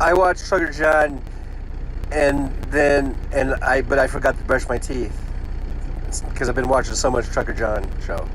I watched Trucker John, but I forgot to brush my teeth because I've been watching so much Trucker John show.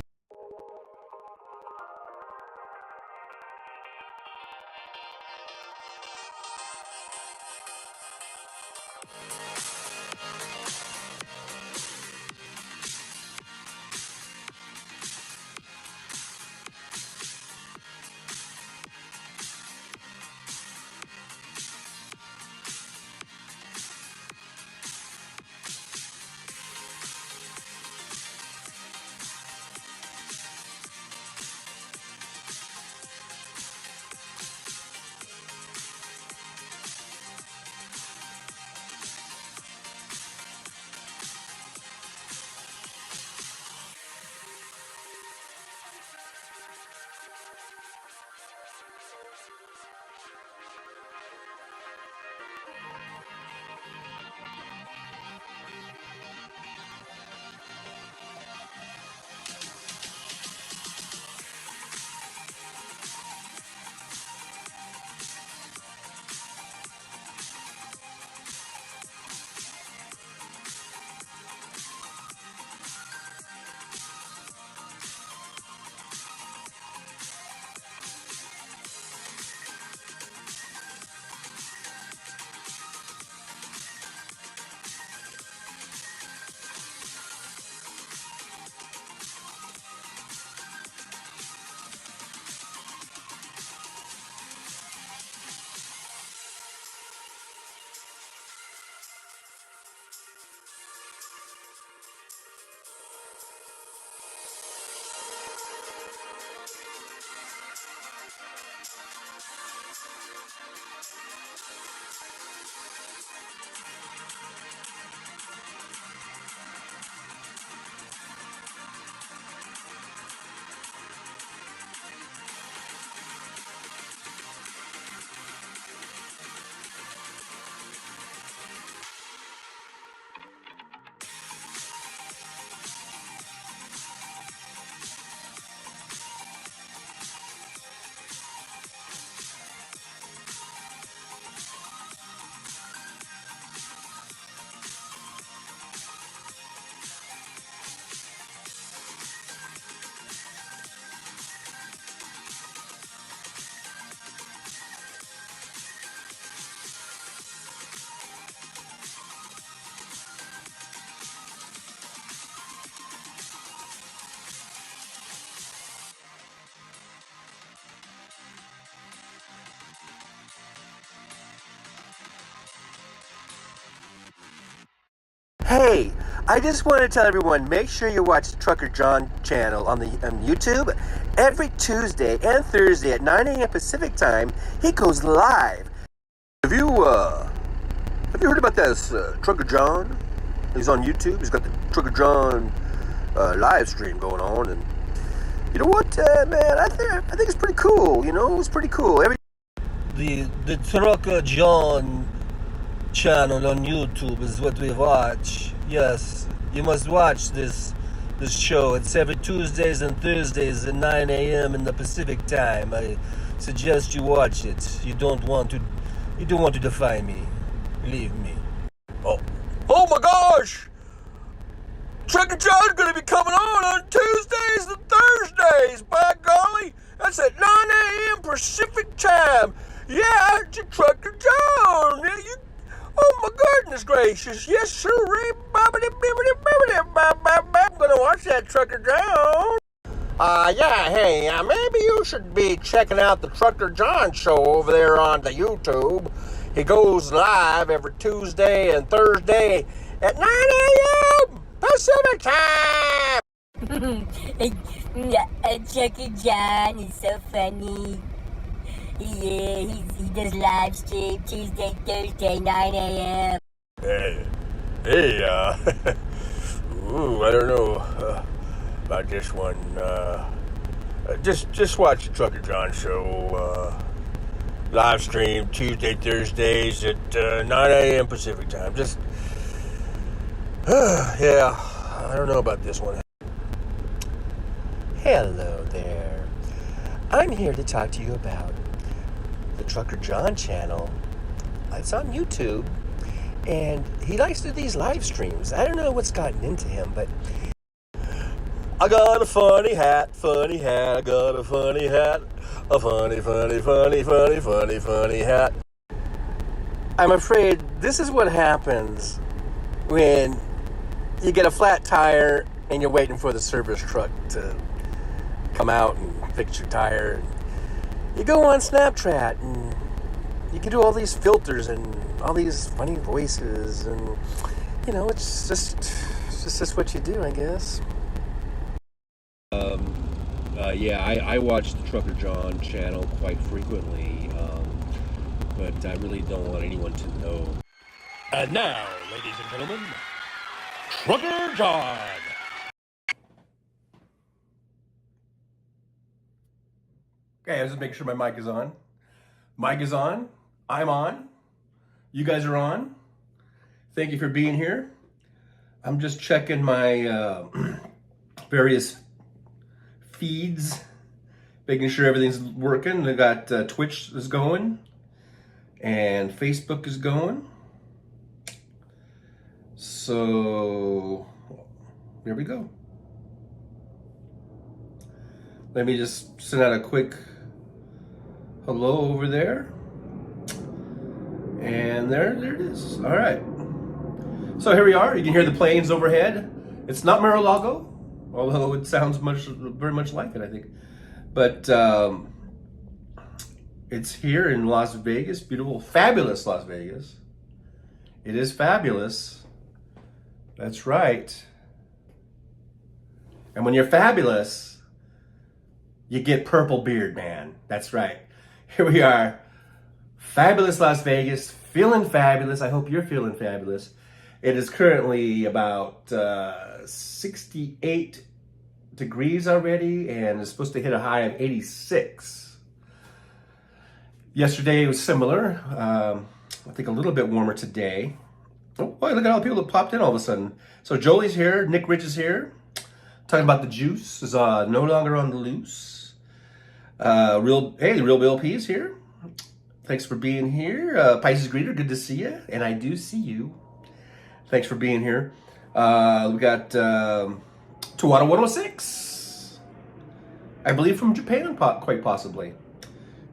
Hey, I just want to tell everyone, make sure you watch the Trucker John channel on YouTube. Every Tuesday and Thursday at 9 a.m. Pacific time, he goes live. Have you heard about this Trucker John? He's on YouTube. He's got the Trucker John live stream going on, and you know what, man? I think it's pretty cool. You know, it's pretty cool. The Trucker John channel on YouTube is what we watch. Yes, you must watch this show. It's every Tuesdays and Thursdays at 9 a.m. in the Pacific time. I suggest you watch it. You don't want to defy me. Believe me. Oh my gosh! Trucker John's gonna be coming on Tuesdays and Thursdays. By golly, that's at 9 a.m. Pacific time. Yeah, it's a Trucker John. Yeah, oh my goodness gracious, yes sir. I'm gonna watch that Trucker John. Maybe you should be checking out the Trucker John show over there on the YouTube. He goes live every Tuesday and Thursday at 9 a.m. Pacific time. Trucker John is so funny. Yeah, he does live stream Tuesday, Thursday, 9 a.m. Hey, I don't know about this one. Just watch the Trucker John show. Live stream Tuesday, Thursdays at 9 a.m. Pacific time. Just, yeah, I don't know about this one. Hello there. I'm here to talk to you about the Trucker John channel It's on YouTube, and he likes to do these live streams. I don't know what's gotten into him, but I got a funny hat, I got a funny hat, a funny hat. I'm afraid this is what happens when you get a flat tire and you're waiting for the service truck to come out and fix your tire. You go on Snapchat and you can do all these filters and all these funny voices, and it's just what you do, I guess. I watch the Trucker John channel quite frequently, but I really don't want anyone to know. And now, ladies and gentlemen, Trucker John. Okay, let's just make sure my mic is on. Mic is on. I'm on. You guys are on. Thank you for being here. I'm just checking my various feeds, making sure everything's working. I got Twitch is going, and Facebook is going. So here we go. Let me just send out a quick hello over there. And there it is. All right. So here we are. You can hear the planes overhead. It's not Mar-a-Lago, although it sounds very much like it, I think. But it's here in Las Vegas, beautiful, fabulous Las Vegas. It is fabulous. That's right. And when you're fabulous, you get purple beard, man. That's right. Here we are. Fabulous Las Vegas, feeling fabulous. I hope you're feeling fabulous. It is currently about 68 degrees already, and it's supposed to hit a high of 86. Yesterday was similar. I think a little bit warmer today. Oh boy, look at all the people that popped in all of a sudden. So Jolie's here, Nick Rich is here. Talking about the juice is no longer on the loose. Real Bill P is here. Thanks for being here. Pisces Greeter, good to see you. And I do see you. Thanks for being here. We got Tawada 106. I believe from Japan, quite possibly.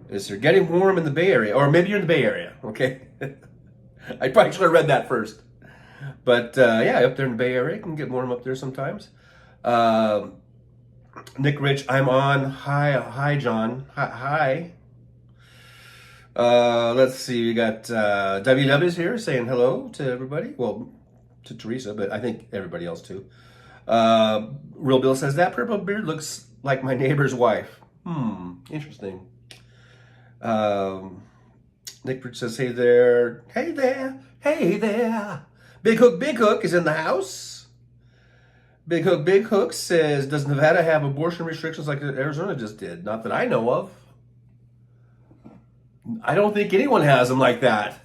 Is there getting warm in the Bay Area? Or maybe you're in the Bay Area, okay? I probably should have read that first. But yeah, up there in the Bay Area, it can get warm up there sometimes. Nick Rich, I'm on. Hi, John. Hi. Let's see, we got WW's here saying hello to everybody. Well, to Teresa, but I think everybody else too. Real Bill says, that purple beard looks like my neighbor's wife. Interesting. Nick Rich says, hey there. Hey there. Big Hook is in the house. Big Hook says, does Nevada have abortion restrictions like Arizona just did? Not that I know of. I don't think anyone has them like that.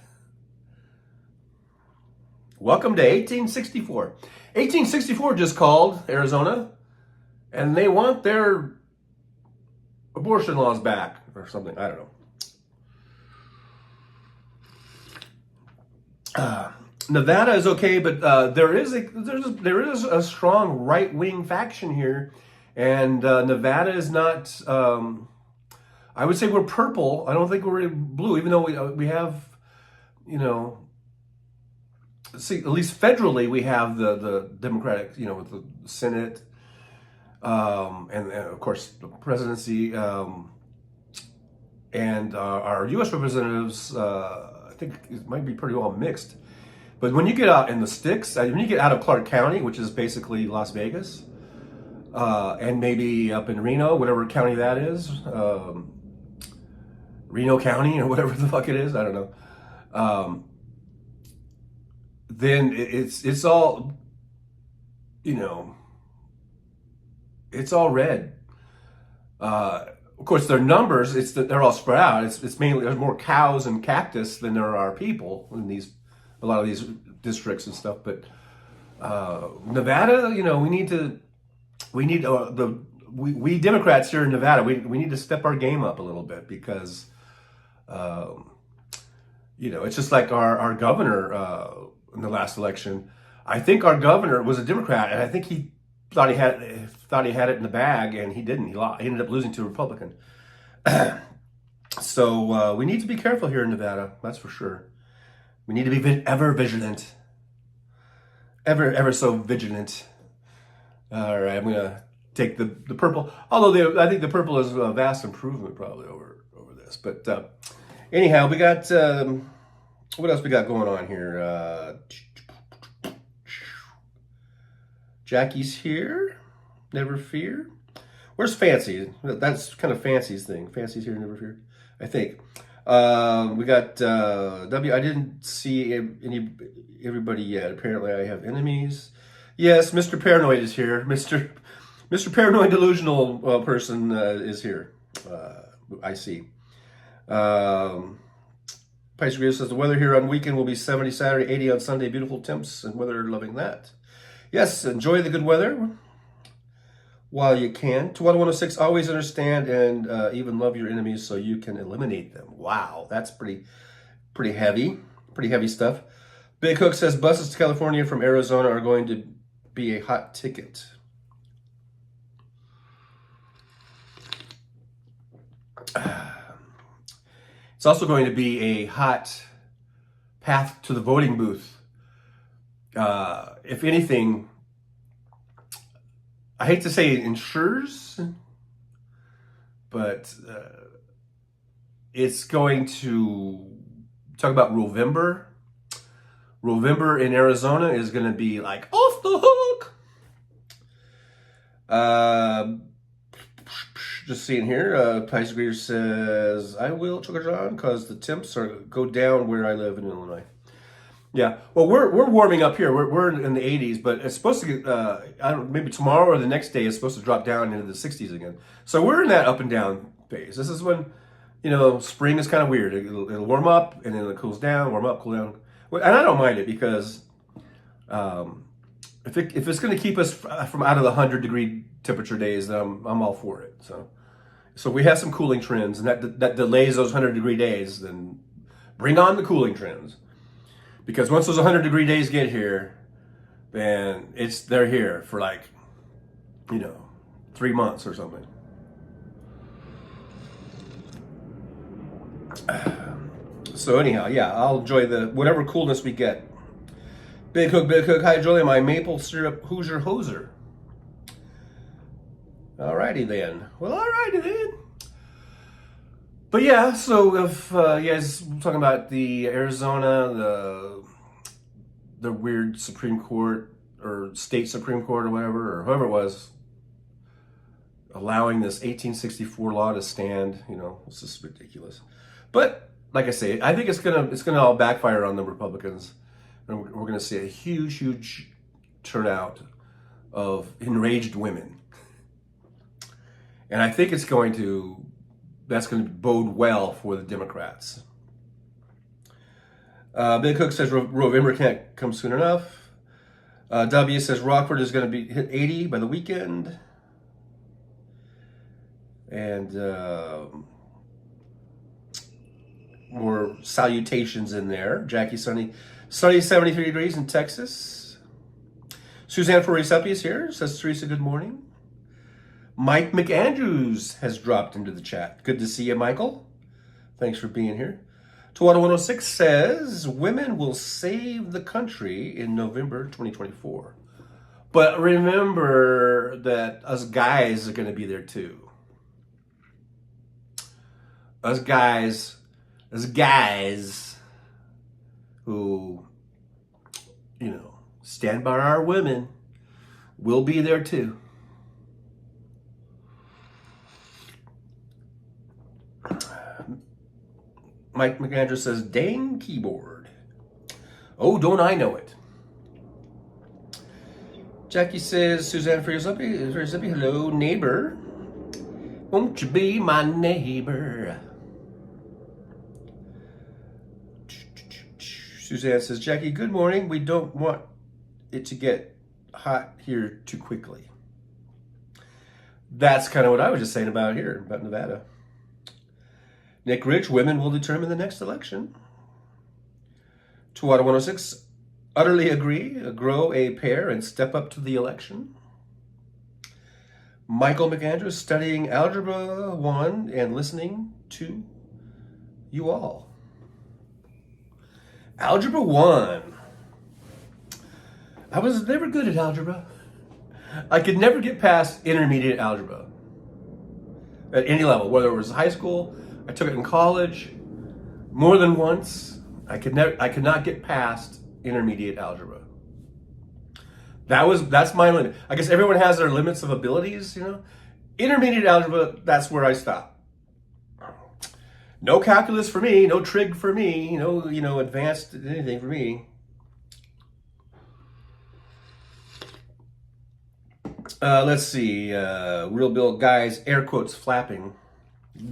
Welcome to 1864. 1864 just called Arizona, and they want their abortion laws back or something. I don't know. Nevada is okay, but there is a strong right-wing faction here, and Nevada is not. I would say we're purple. I don't think we're blue, even though we have, see, at least federally we have the Democratic, with the Senate, and of course the presidency, and our U.S. representatives. I think it might be pretty well mixed. But when you get out in the sticks, when you get out of Clark County, which is basically Las Vegas, and maybe up in Reno, whatever county that is. Reno County or whatever the fuck it is, I don't know. Then it's all, it's all red. Of course, their numbers, they're all spread out. It's mainly, there's more cows and cactus than there are people in a lot of these districts and stuff. But Nevada, we Democrats here in Nevada, we need to step our game up a little bit because You know, it's just like our governor in the last election. I think our governor was a Democrat, and I think he thought he had it in the bag, and he didn't. He lost. He ended up losing to a Republican. So we need to be careful here in Nevada. That's for sure. We need to be ever vigilant, ever so vigilant. All right, I'm gonna take the purple. Although I think the purple is a vast improvement probably over this. But anyhow, we got what else we got going on here? Jackie's here. Never fear. Where's Fancy? That's kind of Fancy's thing. Fancy's here. Never fear. I think. We got W. I didn't see everybody yet. Apparently, I have enemies. Yes, Mr. Paranoid is here. Mr. Paranoid Delusional person is here. I see. Pice Review says the weather here on weekend will be 70 Saturday, 80 on Sunday. Beautiful temps and weather, loving that. Yes, enjoy the good weather while you can. To 106, always understand and even love your enemies so you can eliminate them. Wow, that's pretty heavy. Pretty heavy stuff. Big Hook says buses to California from Arizona are going to be a hot ticket. It's also going to be a hot path to the voting booth. If anything, I hate to say it ensures, but it's going to talk about Rovember. Rovember in Arizona is going to be like off the hook. Just seeing here, Pice Greer says, I will, Chucker John, because the temps go down where I live in Illinois. Yeah, well, we're warming up here. We're in the 80s, but it's supposed to get, maybe tomorrow or the next day, it's supposed to drop down into the 60s again. So we're in that up and down phase. This is when, you know, spring is kind of weird. It'll warm up, and then it cools down, warm up, cool down. And I don't mind it because if it's going to keep us from out of the 100-degree temperature days, then I'm all for it. So we have some cooling trends, and that delays those 100-degree days. Then bring on the cooling trends, because once those 100-degree days get here, then they're here for like, you know, 3 months or something. So anyhow, yeah, I'll enjoy whatever coolness we get. Big Hook. Hi, Julie, my maple syrup Hoosier hoser. Alrighty then. Well, alrighty then. But yeah, so if you guys talking about the Arizona, the weird Supreme Court or state Supreme Court or whatever, or whoever it was, allowing this 1864 law to stand, you know, it's just ridiculous. But like I say, I think it's gonna all backfire on the Republicans, and we're gonna see a huge turnout of enraged women. And I think that's going to bode well for the Democrats. Big Hook says Rovember can't come soon enough. W says Rockford is going to hit 80 by the weekend. And more salutations in there. Jackie, sunny 73 degrees in Texas. Suzanne Forisepi is here. Says Teresa, good morning. Mike McAndrews has dropped into the chat. Good to see you, Michael. Thanks for being here. Tawada 106 says, women will save the country in November 2024. But remember that us guys are going to be there too. Us guys who, you know, stand by our women will be there too. Mike McAndrews says, dang keyboard. Oh, don't I know it. Jackie says, Suzanne Furiosippi, hello, neighbor. Won't you be my neighbor? Suzanne says, Jackie, good morning. We don't want it to get hot here too quickly. That's kind of what I was just saying about Nevada. Nick Rich, women will determine the next election. 2 out of 106. Utterly agree. Grow a pair and step up to the election. Michael McAndrews studying Algebra 1 and listening to you all. Algebra 1. I was never good at algebra. I could never get past intermediate algebra at any level, whether it was high school, I took it in college, more than once. I could not get past intermediate algebra. That's my limit. I guess everyone has their limits of abilities, you know. Intermediate algebra, that's where I stop. No calculus for me, no trig for me, no advanced anything for me. Let's see. Real Bill, guys, air quotes flapping.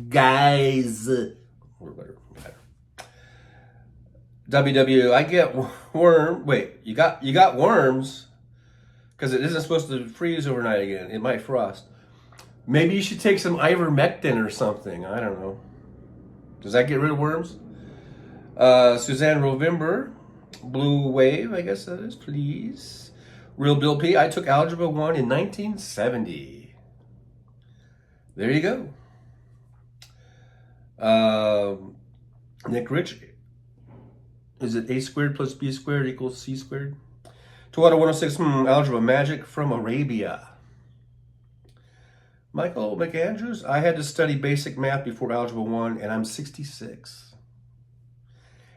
Guys. WW, I get worm. Wait, you got worms because it isn't supposed to freeze overnight again. It might frost. Maybe you should take some ivermectin or something. I don't know. Does that get rid of worms? Suzanne Rovember, Blue Wave, I guess that is, please. Real Bill P, I took Algebra 1 in 1970. There you go. Nick Rich, is it a squared plus b squared equals c squared? 2 out of 106, algebra magic from Arabia. Michael McAndrews, I had to study basic math before Algebra 1, and I'm 66.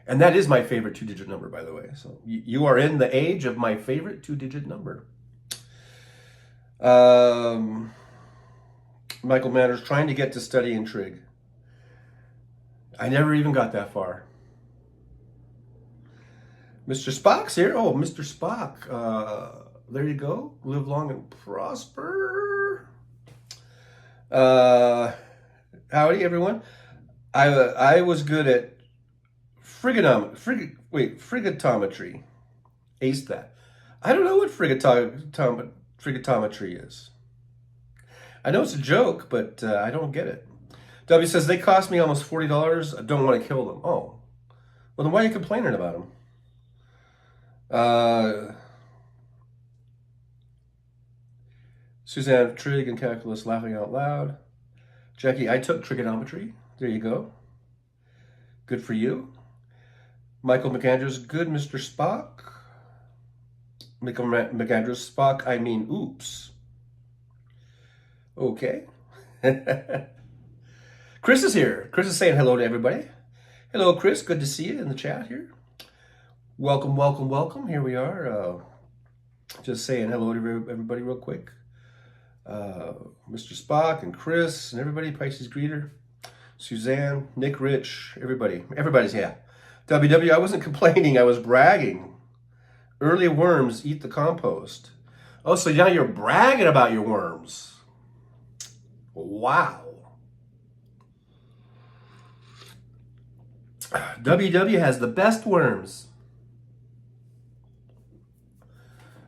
And that is my favorite two-digit number, by the way. So you are in the age of my favorite two-digit number. Michael Manners, trying to get to studying trig. I never even got that far. Mr. Spock's here. Oh, Mr. Spock. There you go. Live long and prosper. Howdy, everyone. I was good at frigotometry. Aced that. I don't know what frigotometry is. I know it's a joke, but I don't get it. W says, they cost me almost $40. I don't want to kill them. Oh. Well, then why are you complaining about them? Suzanne, trig and calculus, laughing out loud. Jackie, I took trigonometry. There you go. Good for you. Michael McAndrews, good, Mr. Spock. Michael McAndrews, Spock, I mean, oops. Okay. Chris is here. Chris is saying hello to everybody. Hello, Chris. Good to see you in the chat here. Welcome, welcome, welcome. Here we are. Just saying hello to everybody real quick. Mr. Spock and Chris and everybody, Pisces Greeter, Suzanne, Nick Rich, everybody. Everybody's here. WW, I wasn't complaining. I was bragging. Early worms eat the compost. Oh, so now you're bragging about your worms. Wow. WW has the best worms.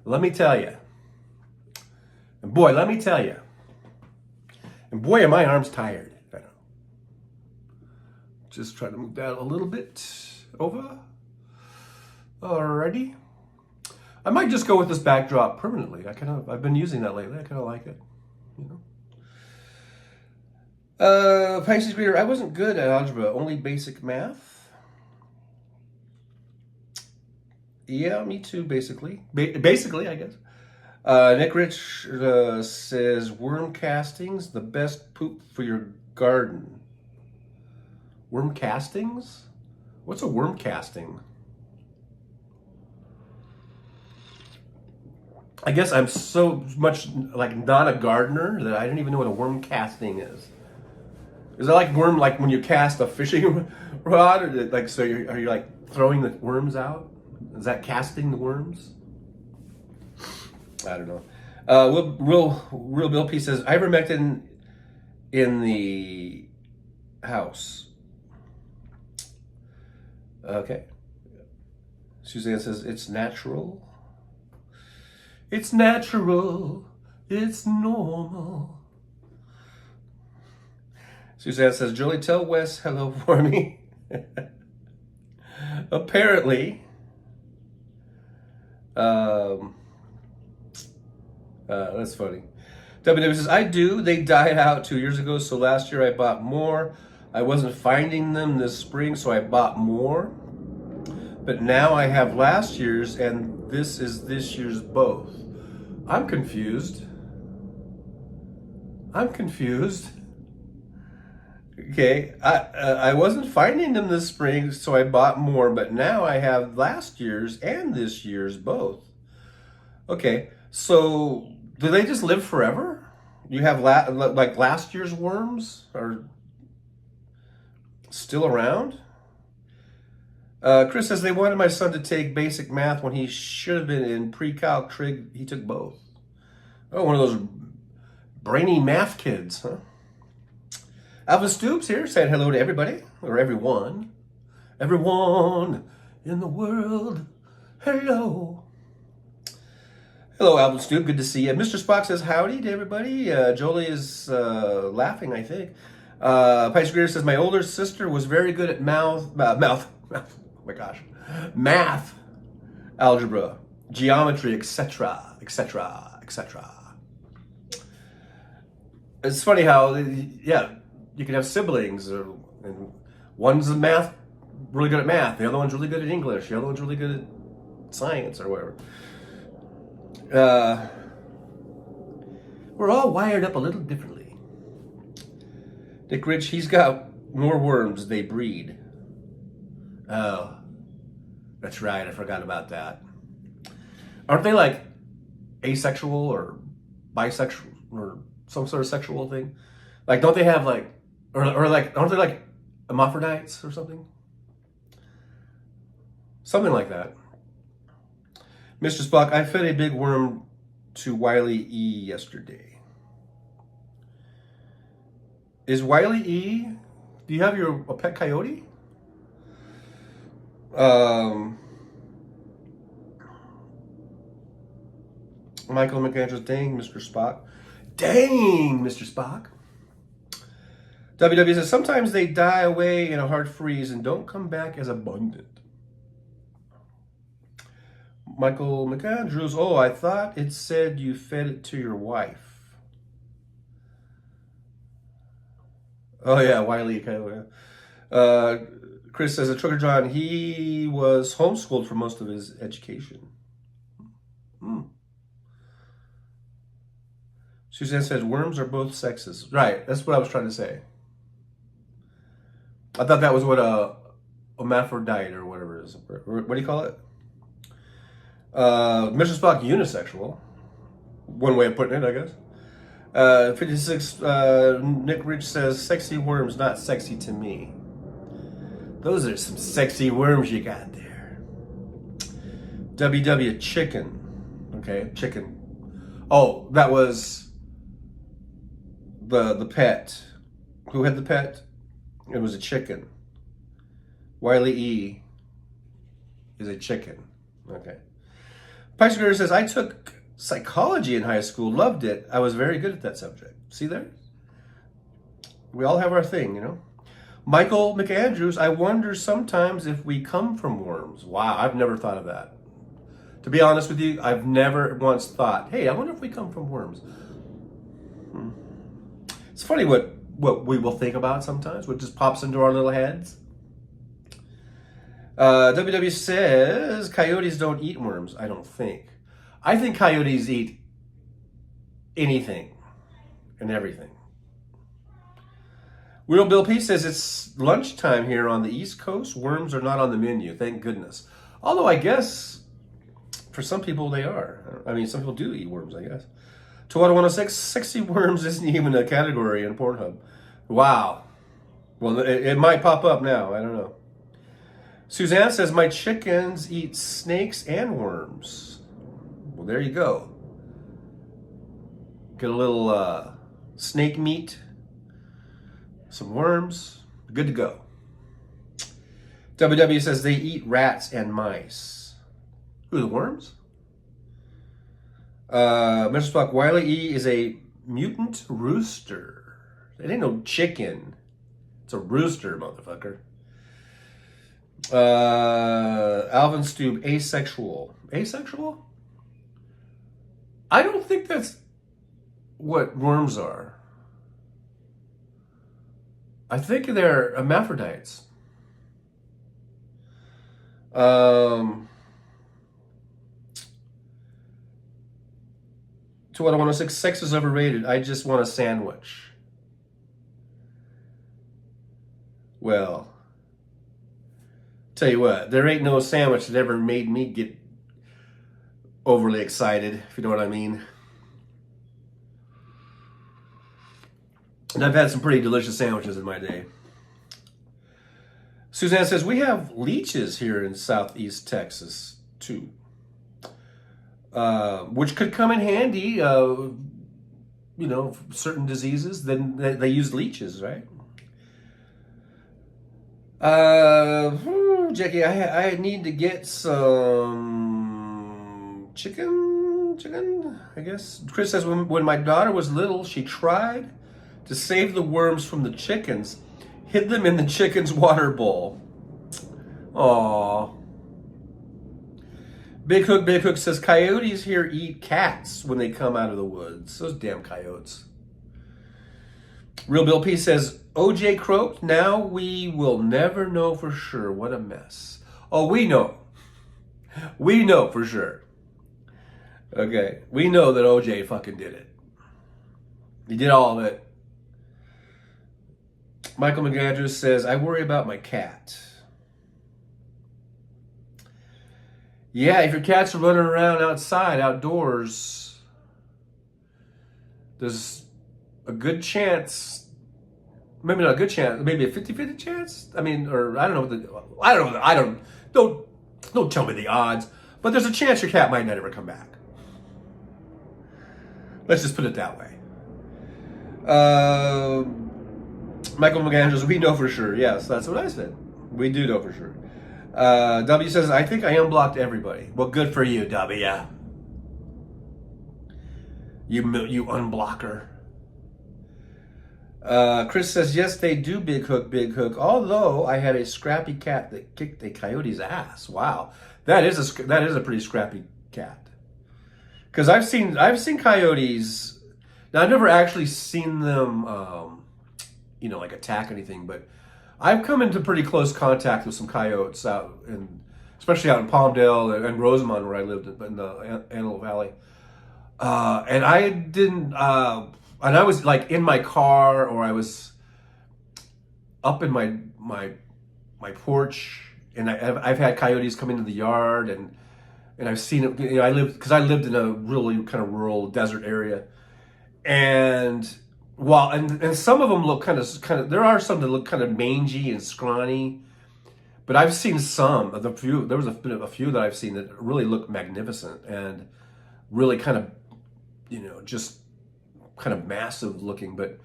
Let me tell you. And boy, let me tell you. And boy, are my arms tired. I know. Just try to move that a little bit over. Alrighty. I might just go with this backdrop permanently. I've been using that lately. I kind of like it. Pisces Reader, I wasn't good at algebra, only basic math. Yeah, me too, basically. Basically, I guess. Nick Rich says, worm castings, the best poop for your garden. Worm castings? What's a worm casting? I guess I'm so much like not a gardener that I didn't even know what a worm casting is. Is it like worm, like when you cast a fishing rod, or like so? Are you like throwing the worms out? Is that casting the worms? I don't know. Real Bill P says, ivermectin in the house. Okay. Suzanne says, it's natural. It's natural. It's normal. Suzanne says, Jolie, tell Wes hello for me. Apparently, That's funny. WW says, I do. They died out 2 years ago, so last year I bought more. I wasn't finding them this spring, so I bought more. But now I have last year's, and this is this year's both. I'm confused. Okay, I wasn't finding them this spring, so I bought more, but now I have last year's and this year's both. Okay, so do they just live forever? You have like last year's worms are still around? Chris says they wanted my son to take basic math when he should have been in pre-calc trig. He took both. Oh, one of those brainy math kids, huh? Alpha Stoops here saying hello to everybody, or everyone. Everyone in the world, hello. Hello, Alvin Stoop, good to see you. Mr. Spock says howdy to everybody. Jolie is laughing, I think. Pice Greer says, my older sister was very good at math, oh my gosh, math, algebra, geometry, etc., etc., etc. It's funny how, yeah, you can have siblings, and one's really good at math, the other one's really good at English, the other one's really good at science or whatever. We're all wired up a little differently. Dick Rich, he's got more worms they breed. Oh, that's right, I forgot about that. Aren't they like asexual or bisexual or some sort of sexual thing? Like, don't they have like, or like, aren't they like hermaphrodites or something? Something like that. Mr. Spock, I fed a big worm to Wiley E yesterday. Is Wiley E, do you have a pet coyote? Michael McAndrews, dang, Mr. Spock. Dang, Mr. Spock. WW says, sometimes they die away in a hard freeze and don't come back as abundant. Michael McAndrews, oh, I thought it said you fed it to your wife. Oh, yeah, Wiley. Chris says, Trucker John, he was homeschooled for most of his education. Suzanne says, worms are both sexes. Right, that's what I was trying to say. I thought that was what a hermaphrodite or whatever it is. What do you call it? Mr. Spock, unisexual. One way of putting it, I guess. 56, Nick Rich says, sexy worms, not sexy to me. Those are some sexy worms you got there. WW, chicken. Okay, chicken. Oh, that was the pet. Who had the pet? It was a chicken. Wiley E is a chicken. Okay. Pice Girl says, I took psychology in high school, loved it. I was very good at that subject. See there? We all have our thing, you know? Michael McAndrews, I wonder sometimes if we come from worms. Wow, I've never thought of that. To be honest with you, I've never once thought, hey, I wonder if we come from worms. It's funny what we will think about sometimes, what just pops into our little heads. WW says, coyotes don't eat worms, I don't think. I think coyotes eat anything and everything. Real Bill P says, it's lunchtime here on the East Coast. Worms are not on the menu, thank goodness. Although I guess for some people they are. I mean, some people do eat worms, I guess. Toyota 106, sexy worms isn't even a category in Pornhub. Wow. Well, it might pop up now, I don't know. Suzanne says, my chickens eat snakes and worms. Well, there you go. Get a little snake meat, some worms, good to go. WW says they eat rats and mice. Who, the worms? Mr. Spock, Wiley E is a mutant rooster. It ain't no chicken. It's a rooster, motherfucker. Alvin Stube, asexual. Asexual? I don't think that's what worms are. I think they're hermaphrodites. To what I want to say, sex is overrated. I just want a sandwich. Well, tell you what, there ain't no sandwich that ever made me get overly excited, if you know what I mean. And I've had some pretty delicious sandwiches in my day. Suzanne says, we have leeches here in Southeast Texas, too. Which could come in handy, you know, for certain diseases. Then they use leeches, right? Jackie, I need to get some chicken, I guess. Chris says, when my daughter was little, she tried to save the worms from the chickens, hid them in the chicken's water bowl. Aww. Big Hook says, coyotes here eat cats when they come out of the woods. Those damn coyotes. Real Bill P says, OJ croaked. Now we will never know for sure. What a mess. Oh, we know. We know for sure. Okay. We know that OJ fucking did it. He did all of it. Michael McAndrews says, I worry about my cat. Yeah, if your cats are running around outside, outdoors, there's a good chance, maybe not a good chance, maybe a 50-50 chance. I mean, or I don't know. Don't tell me the odds, but there's a chance your cat might not ever come back. Let's just put it that way. Michael McAndrews, we know for sure. Yes, that's what I said. We do know for sure. W says, I think I unblocked everybody. Well, good for you, W. You unblocker. Chris says, yes, they do, Big Hook. Although I had a scrappy cat that kicked a coyote's ass. Wow, that is a pretty scrappy cat. Because I've seen coyotes. Now I've never actually seen them, you know, like attack anything, but I've come into pretty close contact with some coyotes especially out in Palmdale and Rosamond, where I lived in the Antelope Valley. And I didn't, and I was like in my car, or I was up in my porch, and I've had coyotes come into the yard, and I've seen it. You know, I lived in a really kind of rural desert area, and some of them look kind of. There are some that look kind of mangy and scrawny, but I've seen some of the few. There was a few that I've seen that really look magnificent and really kind of, you know, just kind of massive looking. But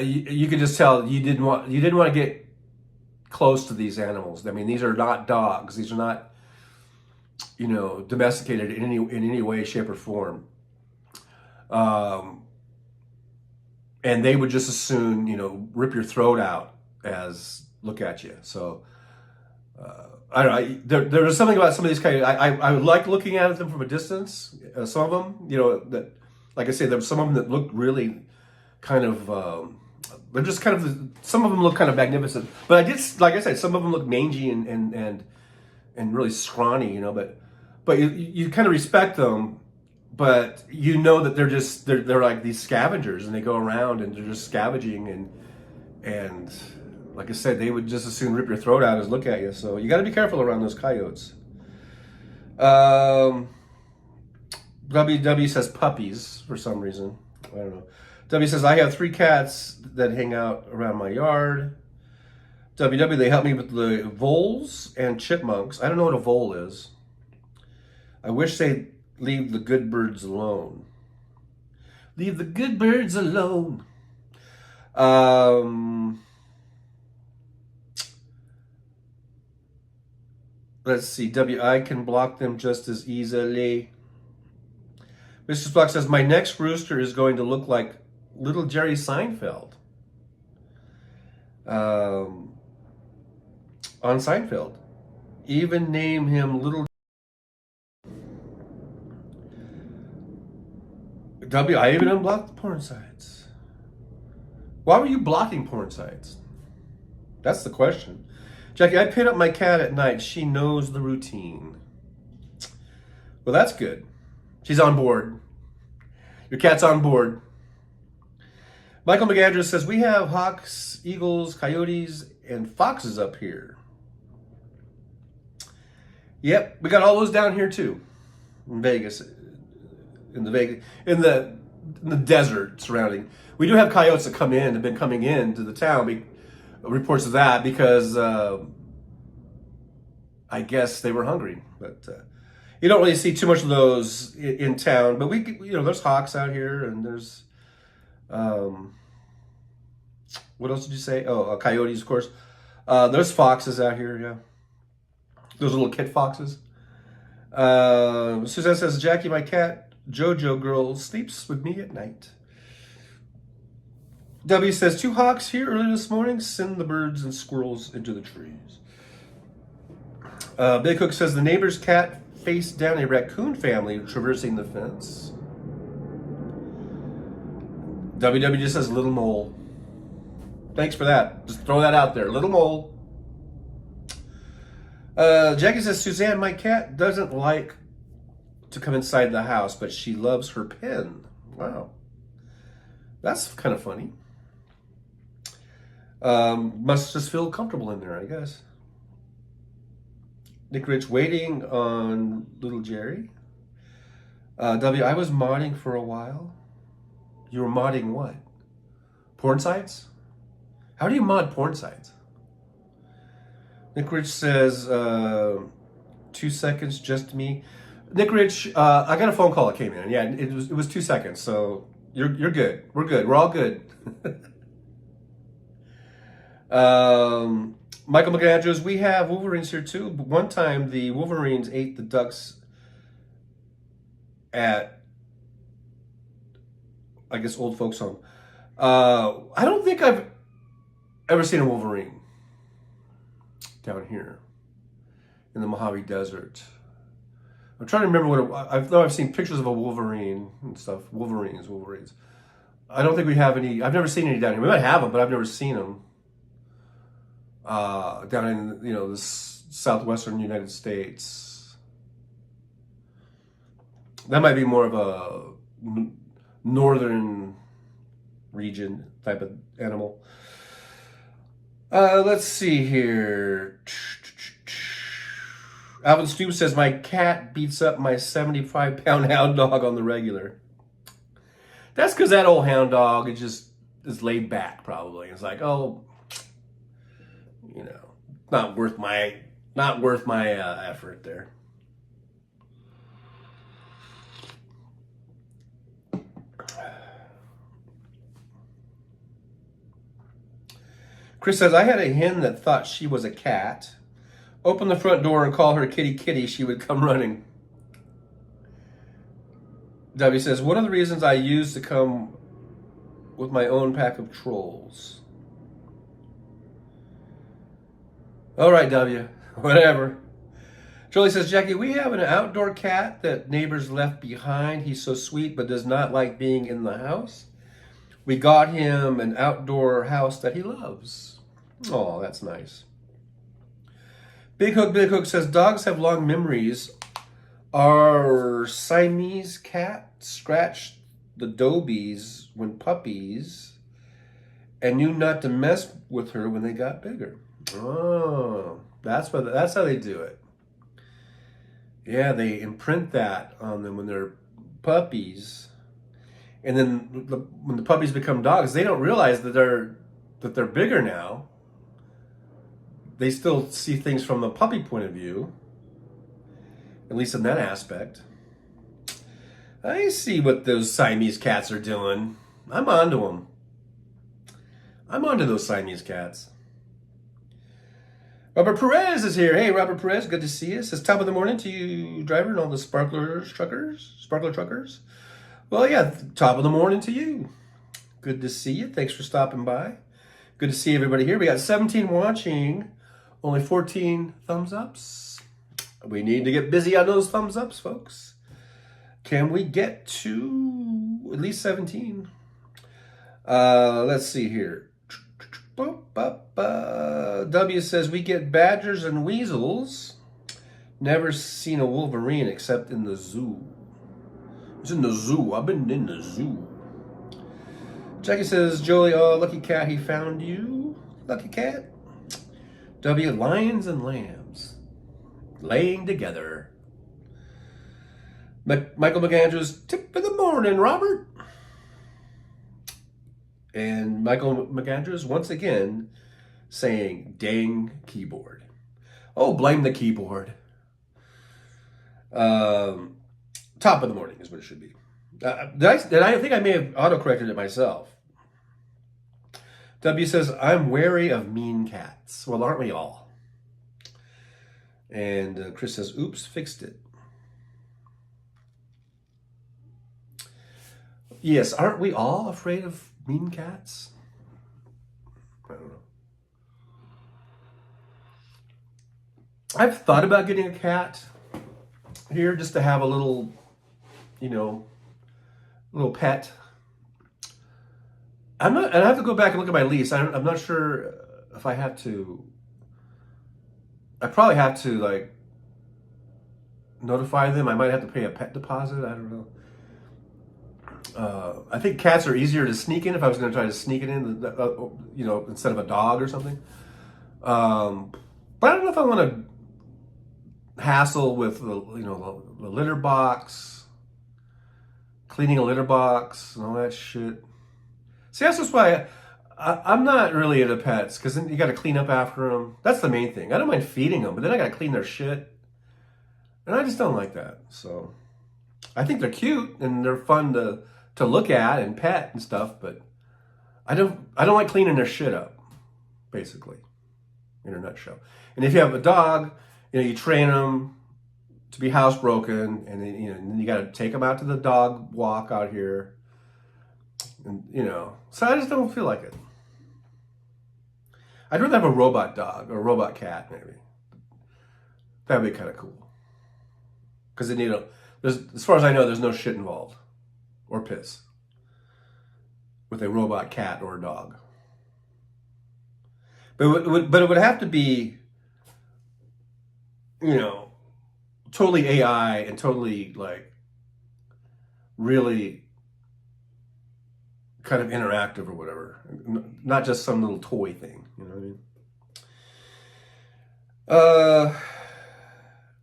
you could just tell you didn't want to get close to these animals. I mean, these are not dogs. These are not, you know, domesticated in any way, shape, or form. And they would just as soon, you know, rip your throat out as look at you. So I don't know. There was something about some of these coyotes. I like looking at them from a distance. Some of them, you know, that, like I say, there were some of them that looked really kind of. They're just kind of. Some of them look kind of magnificent, but like I said, some of them look mangy and really scrawny, you know. But you kind of respect them. But you know that they're like these scavengers, and they go around and they're just scavenging, and like I said, they would just as soon rip your throat out as look at you. So you got to be careful around those coyotes. WW says puppies for some reason. I don't know. W says, I have 3 cats that hang out around my yard. WW, they help me with the voles and chipmunks. I don't know what a vole is. I wish they'd leave the good birds alone. Leave the good birds alone. Let's see. I can block them just as easily. Mr. Spock says, my next rooster is going to look like little Jerry Seinfeld. On Seinfeld. Even name him Little W. I even unblocked the porn sites. Why were you blocking porn sites? That's the question. Jackie, I pin up my cat at night. She knows the routine. Well, that's good. She's on board. Your cat's on board. Michael McAndrews says, we have hawks, eagles, coyotes, and foxes up here. Yep, we got all those down here too. In Vegas. In the desert surrounding. We do have coyotes that come in, have been coming in to the town. Reports of that because I guess they were hungry. But you don't really see too much of those in town. But there's hawks out here, and there's what else did you say? Oh, coyotes, of course. There's foxes out here. Yeah, those little kid foxes. Suzanne says, Jackie, my cat Jojo girl sleeps with me at night. W says, 2 hawks here early this morning. Send the birds and squirrels into the trees. Big Hook says, the neighbor's cat faced down a raccoon family traversing the fence. WW just says, little mole. Thanks for that. Just throw that out there. Little mole. Jackie says, Suzanne, my cat doesn't like to come inside the house, but she loves her pen. Wow. That's kind of funny. Must just feel comfortable in there, I guess. Nick Rich waiting on little Jerry. W, I was modding for a while. You were modding what? Porn sites? How do you mod porn sites? Nick Rich says, 2 seconds, just me. Nick Rich, I got a phone call that came in. Yeah, it was 2 seconds, so you're good. We're good. We're all good. Michael McAndrews, we have Wolverines here too. One time the Wolverines ate the ducks at, I guess, old folks home. I don't think I've ever seen a Wolverine down here in the Mojave Desert. I'm trying to remember what I've seen pictures of a Wolverine and stuff. Wolverines. I don't think we have any. I've never seen any down here. We might have them, but I've never seen them down in the southwestern United States. That might be more of a northern region type of animal. Let's see here. Alvin Stoops says, my cat beats up my 75-pound hound dog on the regular. That's because that old hound dog is laid back, probably. It's like, oh, not worth my effort there. Chris says, I had a hen that thought she was a cat. Open the front door and call her kitty kitty, she would come running. W says, one of the reasons I used to come with my own pack of trolls. All right, W, whatever. Jolie says, Jackie, we have an outdoor cat that neighbors left behind. He's so sweet, but does not like being in the house. We got him an outdoor house that he loves. Oh, that's nice. Big Hook says, dogs have long memories. Our Siamese cat scratched the dobies when puppies and knew not to mess with her when they got bigger. Oh, that's how they do it. Yeah, they imprint that on them when they're puppies. And then when the puppies become dogs, they don't realize that they're bigger now. They still see things from the puppy point of view, at least in that aspect. I see what those Siamese cats are doing. I'm onto them. I'm onto those Siamese cats. Robert Perez is here. Hey, Robert Perez, good to see you. Says top of the morning to you, driver, and all the sparkler truckers. Well, yeah, top of the morning to you. Good to see you. Thanks for stopping by. Good to see everybody here. We got 17 watching. Only 14 thumbs ups. We need to get busy on those thumbs ups, folks. Can we get to at least 17? Let's see here. W says, we get badgers and weasels. Never seen a wolverine except in the zoo. It's in the zoo. I've been in the zoo. Jackie says, Joey, oh, lucky cat, he found you. Lucky cat. W, lions and lambs. Laying together. Michael McAndrews, tip of the morning, Robert. And Michael McAndrews, once again, saying, dang keyboard. Oh, blame the keyboard. Top of the morning is what it should be. I think I may have autocorrected it myself. W says, I'm wary of mean cats. Well, aren't we all? And Chris says, oops, fixed it. Yes, aren't we all afraid of mean cats? I don't know. I've thought about getting a cat here just to have a little, little pet. I have to go back and look at my lease. I'm not sure if I have to. I probably have to notify them. I might have to pay a pet deposit. I don't know. I think cats are easier to sneak in if I was going to try to sneak it in, instead of a dog or something. But I don't know if I want to hassle with the litter box, cleaning a litter box, and all that shit. See, that's just why I'm not really into pets, because then you got to clean up after them. That's the main thing. I don't mind feeding them, but then I got to clean their shit, and I just don't like that. So I think they're cute and they're fun to look at and pet and stuff, but I don't like cleaning their shit up, basically, in a nutshell. And if you have a dog, you train them to be housebroken, and then you got to take them out to the dog walk out here, and so I just don't feel like it. I'd rather have a robot dog or a robot cat, maybe. That'd be kind of cool, because as far as I know, there's no shit involved or piss with a robot cat or a dog. But it would have to be, totally AI and totally really kind of interactive or whatever, not just some little toy thing. You know what I mean?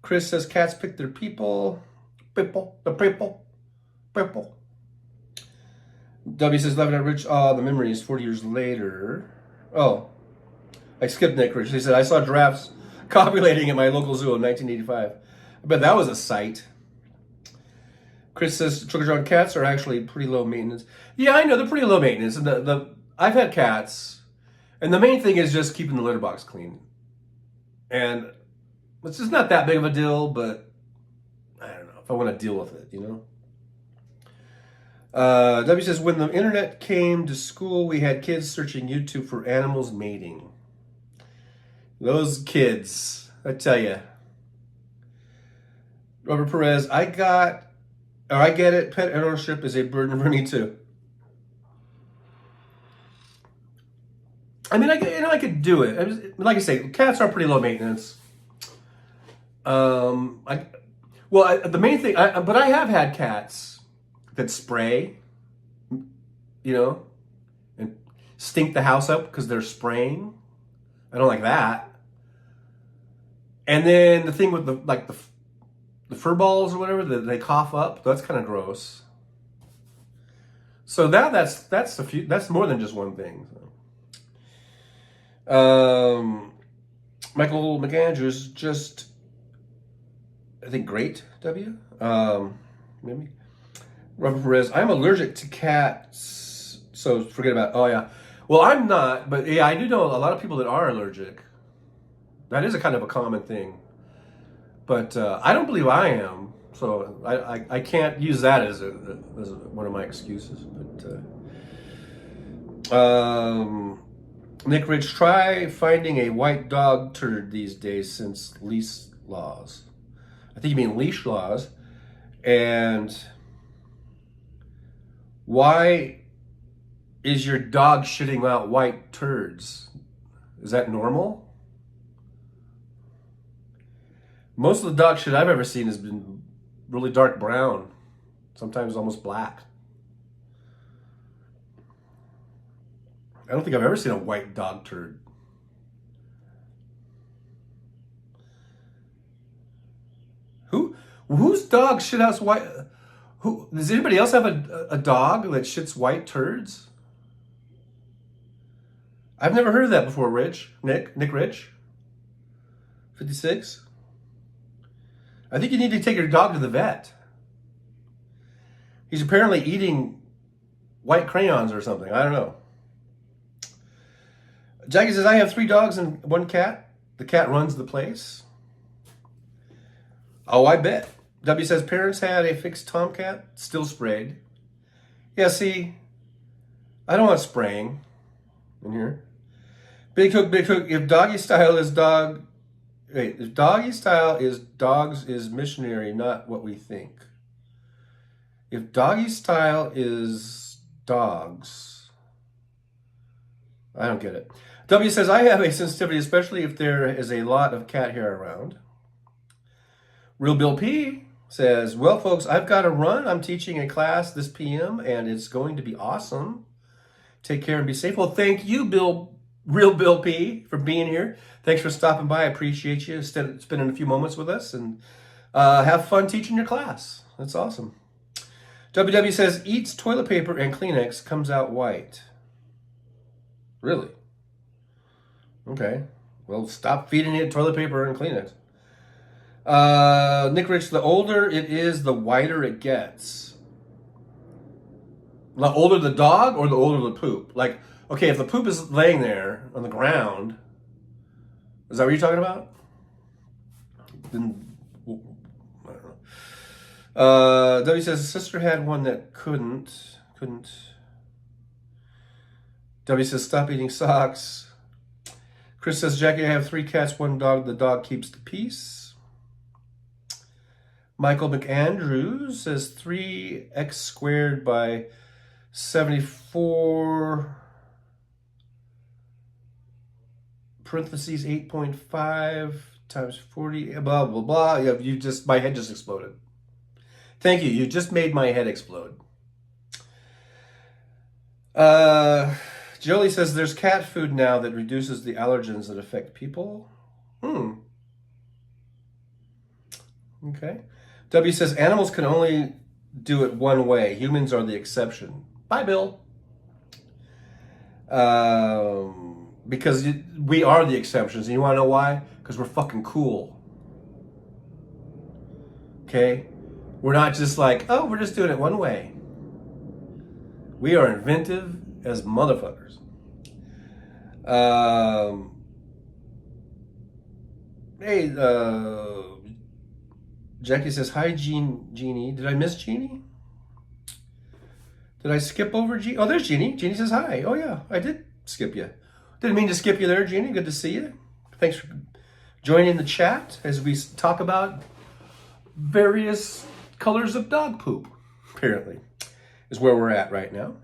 Chris says cats pick their people. People. W says, Love and Rich, the memories 40 years later. Oh, I skipped Nick Rich. He said, I saw giraffes copulating at my local zoo in 1985. I bet that was a sight. Chris says, Trucker John, cats are actually pretty low maintenance. Yeah, I know, they're pretty low maintenance. And I've had cats, and the main thing is just keeping the litter box clean. And it's just not that big of a deal, but I don't know if I want to deal with it, W says, when the internet came to school, we had kids searching YouTube for animals mating. Those kids, I tell you. Robert Perez, I get it. Pet ownership is a burden for me too. I mean, I could do it. Like I say, cats are pretty low maintenance. The main thing, but I have had cats that spray, and stink the house up because they're spraying. I don't like that. And then the thing with the fur balls or whatever that they cough up, that's kind of gross. So now that's more than just one thing. Michael McAndrews, just, I think, great, W. Maybe. Robert Perez, I'm allergic to cats, so forget about it. Oh, yeah. Well, I'm not, but yeah, I do know a lot of people that are allergic. That is a kind of a common thing. But I don't believe I am, so I can't use that as one of my excuses. But Nick Rich, try finding a white dog turd these days since lease laws. I think you mean leash laws. And why is your dog shitting out white turds? Is that normal? Most of the dog shit I've ever seen has been really dark brown, sometimes almost black. I don't think I've ever seen a white dog turd. Whose dog shit out white? Does anybody else have a dog that shits white turds? I've never heard of that before, Nick Rich, 56. I think you need to take your dog to the vet. He's apparently eating white crayons or something. I don't know. Jackie says, I have 3 dogs and 1 cat. The cat runs the place. Oh, I bet. W says, parents had a fixed tomcat, still sprayed. Yeah, see, I don't want spraying in here. Big Hook, if doggy style is dogs is missionary, not what we think. If doggy style is dogs, I don't get it. W says, I have a sensitivity, especially if there is a lot of cat hair around. Real Bill P says, well, folks, I've got to run. I'm teaching a class this PM, and it's going to be awesome. Take care and be safe. Well, thank you, Real Bill P, for being here. Thanks for stopping by. I appreciate you spending a few moments with us, and have fun teaching your class. That's awesome. WW says, eats toilet paper and Kleenex, comes out white. Really? Okay. Well, stop feeding it toilet paper and Kleenex. Nick Rich, the older it is, the whiter it gets. The older the dog or the older the poop? Like, okay, if the poop is laying there on the ground, is that what you're talking about? Then, I don't know. W says, sister had one that couldn't. W says, stop eating socks. Chris says, Jackie, I have 3 cats, 1 dog. The dog keeps the peace. Michael McAndrews says 3x squared by 74 parentheses 8.5 times 40 blah blah blah. Yeah, my head just exploded. Thank you. You just made my head explode. Jolie says there's cat food now that reduces the allergens that affect people. Okay. W says animals can only do it one way. Humans are the exception. Bye, Bill. Because we are the exceptions. And you want to know why? Because we're fucking cool. Okay? We're not just like, oh, we're just doing it one way. We are inventive as motherfuckers. Jackie says, hi, Jeannie. Did I miss Jeannie? Did I skip over Jeannie? Oh, there's Jeannie. Jeannie says hi. Oh, yeah, I did skip you. Didn't mean to skip you there, Jeannie. Good to see you. Thanks for joining the chat as we talk about various colors of dog poop, apparently, is where we're at right now.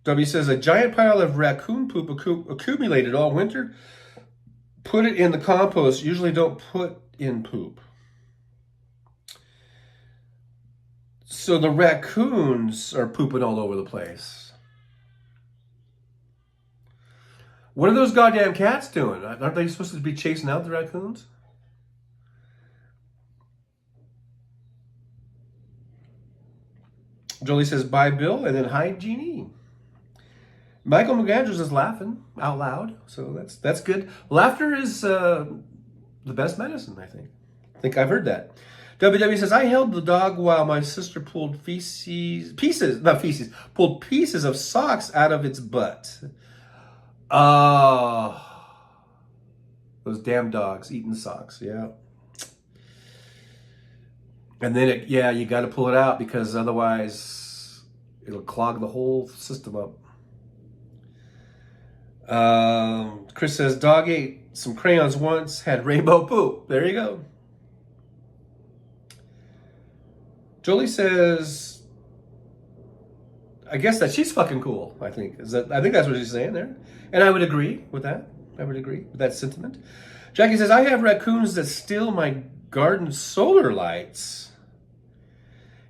W says, a giant pile of raccoon poop accumulated all winter. Put it in the compost. Usually don't put in poop. So the raccoons are pooping all over the place. What are those goddamn cats doing? Aren't they supposed to be chasing out the raccoons? Jolie says, bye, Bill, and then hi, Jeannie. Michael McAndrews is laughing out loud, so that's good. Laughter is the best medicine, I think. I think I've heard that. WW says, I held the dog while my sister pulled pieces of socks out of its butt. Those damn dogs eating socks, yeah. And then, you got to pull it out because otherwise it'll clog the whole system up. Chris says, dog ate some crayons once, had rainbow poop. There you go. Jolie says, I guess that she's fucking cool, I think. I think that's what she's saying there. And I would agree with that. I would agree with that sentiment. Jackie says, I have raccoons that steal my garden solar lights.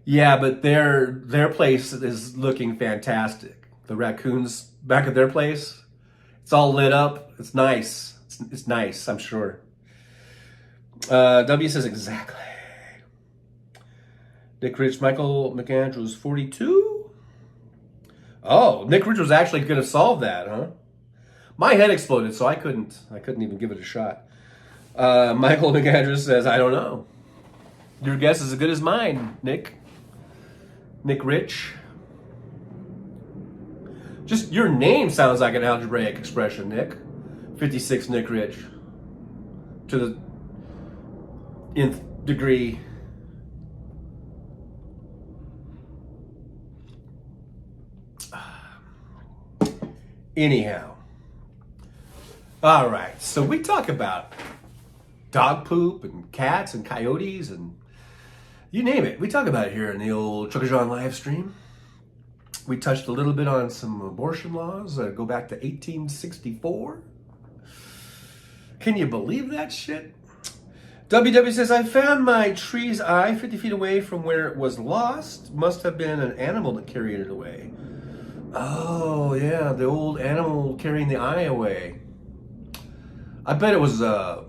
Yeah, but their place is looking fantastic. The raccoons back at their place, it's all lit up. It's nice. It's nice, I'm sure. W says, exactly. Nick Rich, Michael McAndrews, 42? Oh, Nick Rich was actually going to solve that, huh? My head exploded, so I couldn't even give it a shot. Michael McAndrews says, I don't know. Your guess is as good as mine, Nick. Nick Rich. Just your name sounds like an algebraic expression, Nick. 56 Nick Rich. To the nth degree. Anyhow. All right, so we talk about dog poop and cats and coyotes and you name it. We talk about it here in the old Trucker John live stream. We touched a little bit on some abortion laws that go back to 1864. Can you believe that shit? WW says, I found my tree's eye 50 feet away from where it was lost. Must have been an animal that carried it away. Oh, yeah, the old animal carrying the eye away. I bet it was a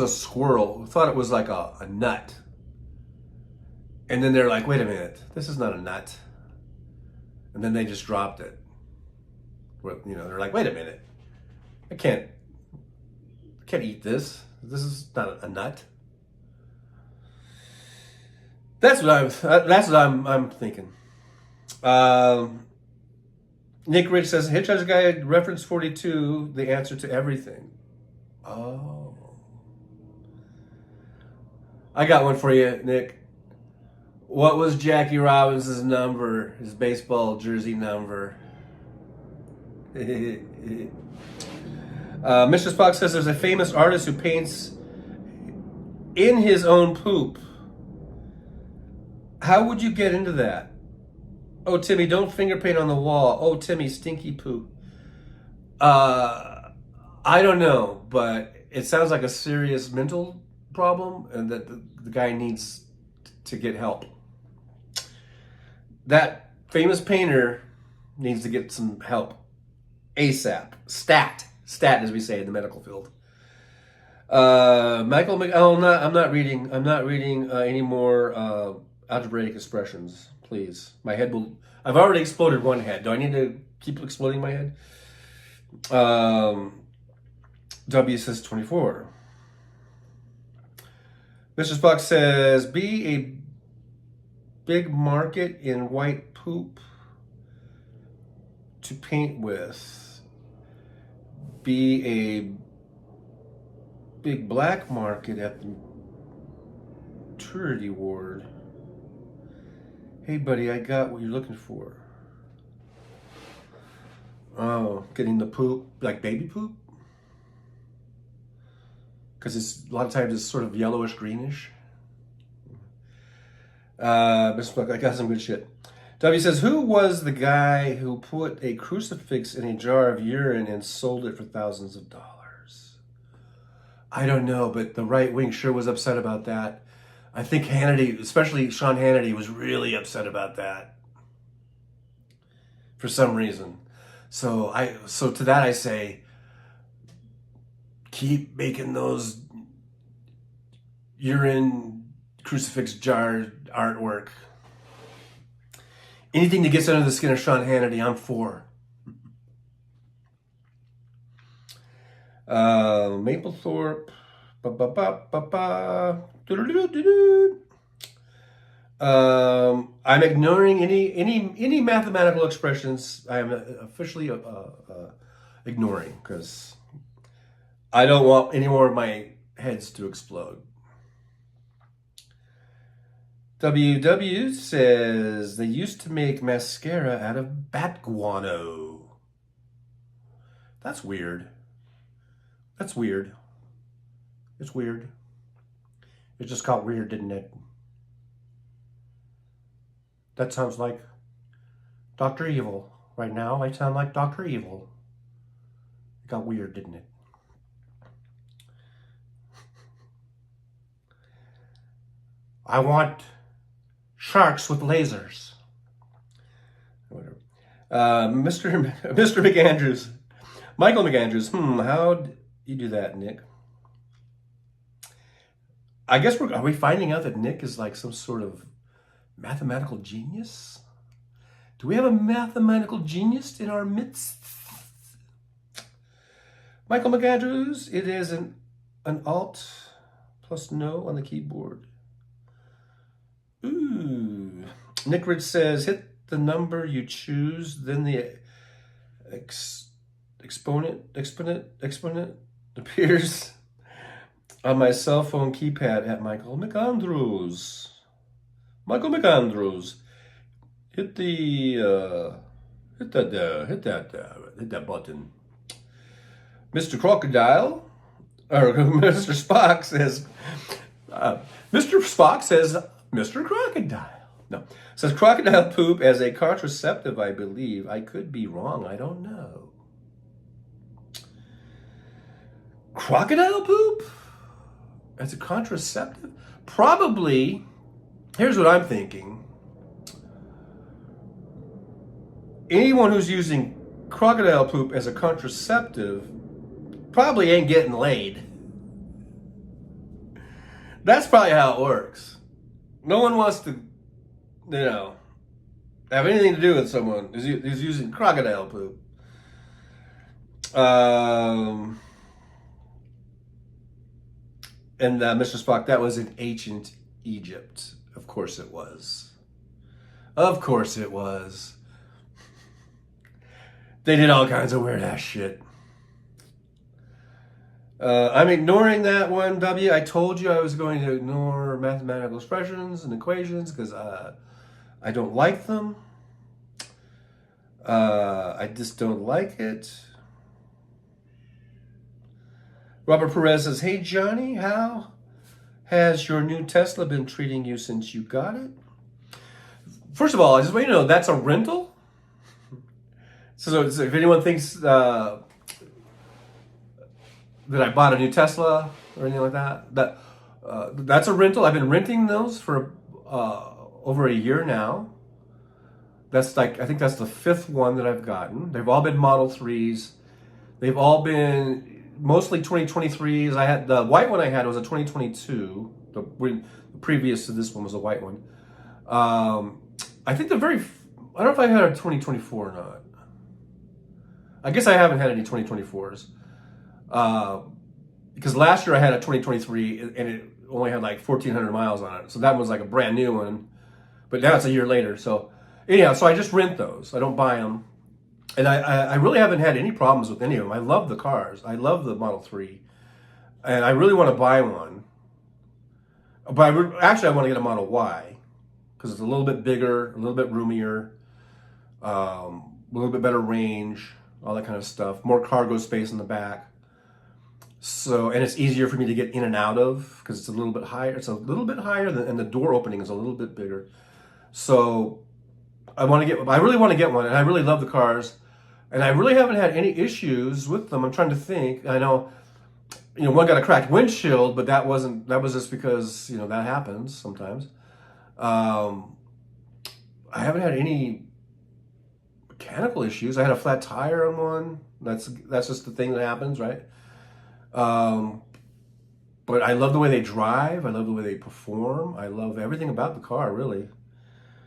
squirrel. I thought it was like a nut. And then they're like, wait a minute, this is not a nut. And then they just dropped it. Well, you know, they're like, wait a minute, I can't eat this. This is not a nut. That's what I'm thinking. Nick Rich says, Hitchhiker's Guide reference 42, the answer to everything. Oh. I got one for you, Nick. What was Jackie Robinson's number, his baseball jersey number? Mr. Spock says there's a famous artist who paints in his own poop. How would you get into that? Oh, Timmy, don't finger paint on the wall. Oh, Timmy, stinky poo. I don't know, but it sounds like a serious mental problem and that the guy needs to get help. That famous painter needs to get some help ASAP. Stat as we say in the medical field. Michael I'm not reading any more algebraic expressions, please. My head will, I've already exploded one head. Do I need to keep exploding my head? W says 24. Mr. Spock says, be a big market in white poop to paint with. Be a big black market at the maternity ward. Hey, buddy, I got what you're looking for. Oh, getting the poop, like baby poop? Because it's a lot of times it's sort of yellowish, greenish. Mr. Buck, I got some good shit. W says, who was the guy who put a crucifix in a jar of urine and sold it for thousands of dollars? I don't know, but the right wing sure was upset about that. I think Hannity, especially Sean Hannity, was really upset about that for some reason. So to that I say, keep making those urine crucifix jar artwork. Anything that gets under the skin of Sean Hannity, I'm for. Maplethorpe. I'm ignoring any mathematical expressions. I am officially ignoring because I don't want any more of my heads to explode. WW says they used to make mascara out of bat guano. That's weird. That's weird. It's weird. It just got weird, didn't it? That sounds like Dr. Evil. Right now, I sound like Dr. Evil. It got weird, didn't it? I want sharks with lasers. Whatever. Mr. McAndrews. Michael McAndrews. How'd you do that, Nick? I guess are we finding out that Nick is like some sort of mathematical genius? Do we have a mathematical genius in our midst? Michael McAndrews, it is an Alt plus no on the keyboard. Ooh. Nick Ridge says, hit the number you choose, then the exponent appears on my cell phone keypad at Michael McAndrews. Michael McAndrews. Hit that button. Mr. Crocodile, or Mr. Spock says, Mr. Crocodile. No, says crocodile poop as a contraceptive, I believe. I could be wrong. I don't know. Crocodile poop as a contraceptive? Probably. Here's what I'm thinking. Anyone who's using crocodile poop as a contraceptive probably ain't getting laid. That's probably how it works. No one wants to, have anything to do with someone who's using crocodile poop. And Mr. Spock, that was in ancient Egypt. Of course it was. Of course it was. They did all kinds of weird ass shit. I'm ignoring that one, W. I told you I was going to ignore mathematical expressions and equations because I don't like them. I just don't like it. Robert Perez says, hey, Johnny, how has your new Tesla been treating you since you got it? First of all, I just want you to know that's a rental. So if anyone thinks that I bought a new Tesla or anything like that, that's a rental. I've been renting those for over a year now. That's I think that's the 5th one that I've gotten. They've all been Model 3s. They've all been mostly 2023s. I had the white one I had was a 2022. The previous to this one was a white one. I think I don't know if I had a 2024 or not. I guess I haven't had any 2024s. Because last year I had a 2023 and it only had like 1,400 miles on it. So that was like a brand new one. But now it's a year later. So anyhow, so I just rent those. I don't buy them. And I really haven't had any problems with any of them. I love the cars. I love the Model 3. And I really want to buy one. But I want to get a Model Y. Because it's a little bit bigger, a little bit roomier, a little bit better range, all that kind of stuff. More cargo space in the back. So, and it's easier for me to get in and out of because it's a little bit higher. It's a little bit higher and the door opening is a little bit bigger. So I really want to get one, and I really love the cars. And I really haven't had any issues with them. I'm trying to think. I know, one got a cracked windshield, but that was just because, that happens sometimes. I haven't had any mechanical issues. I had a flat tire on one. That's just the thing that happens, right? But I love the way they drive. I love the way they perform. I love everything about the car, really.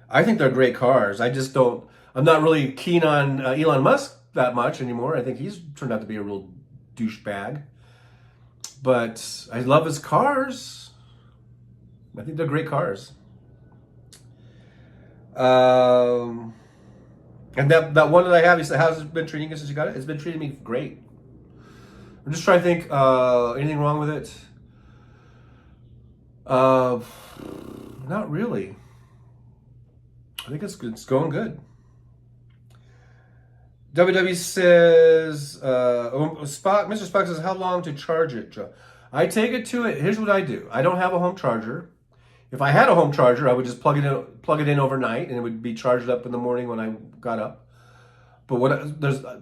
I think they're great cars. I'm not really keen on Elon Musk that much anymore. I think he's turned out to be a real douchebag. But I love his cars. I think they're great cars. And that one that I have, he said, how's it been treating you since you got it? It's been treating me great. I'm just trying to think, anything wrong with it? Not really. I think it's going good. WW says, Mr. Spock says, how long to charge it, Joe? I take it to it. Here's what I do. I don't have a home charger. If I had a home charger, I would just plug it in overnight, and it would be charged up in the morning when I got up. But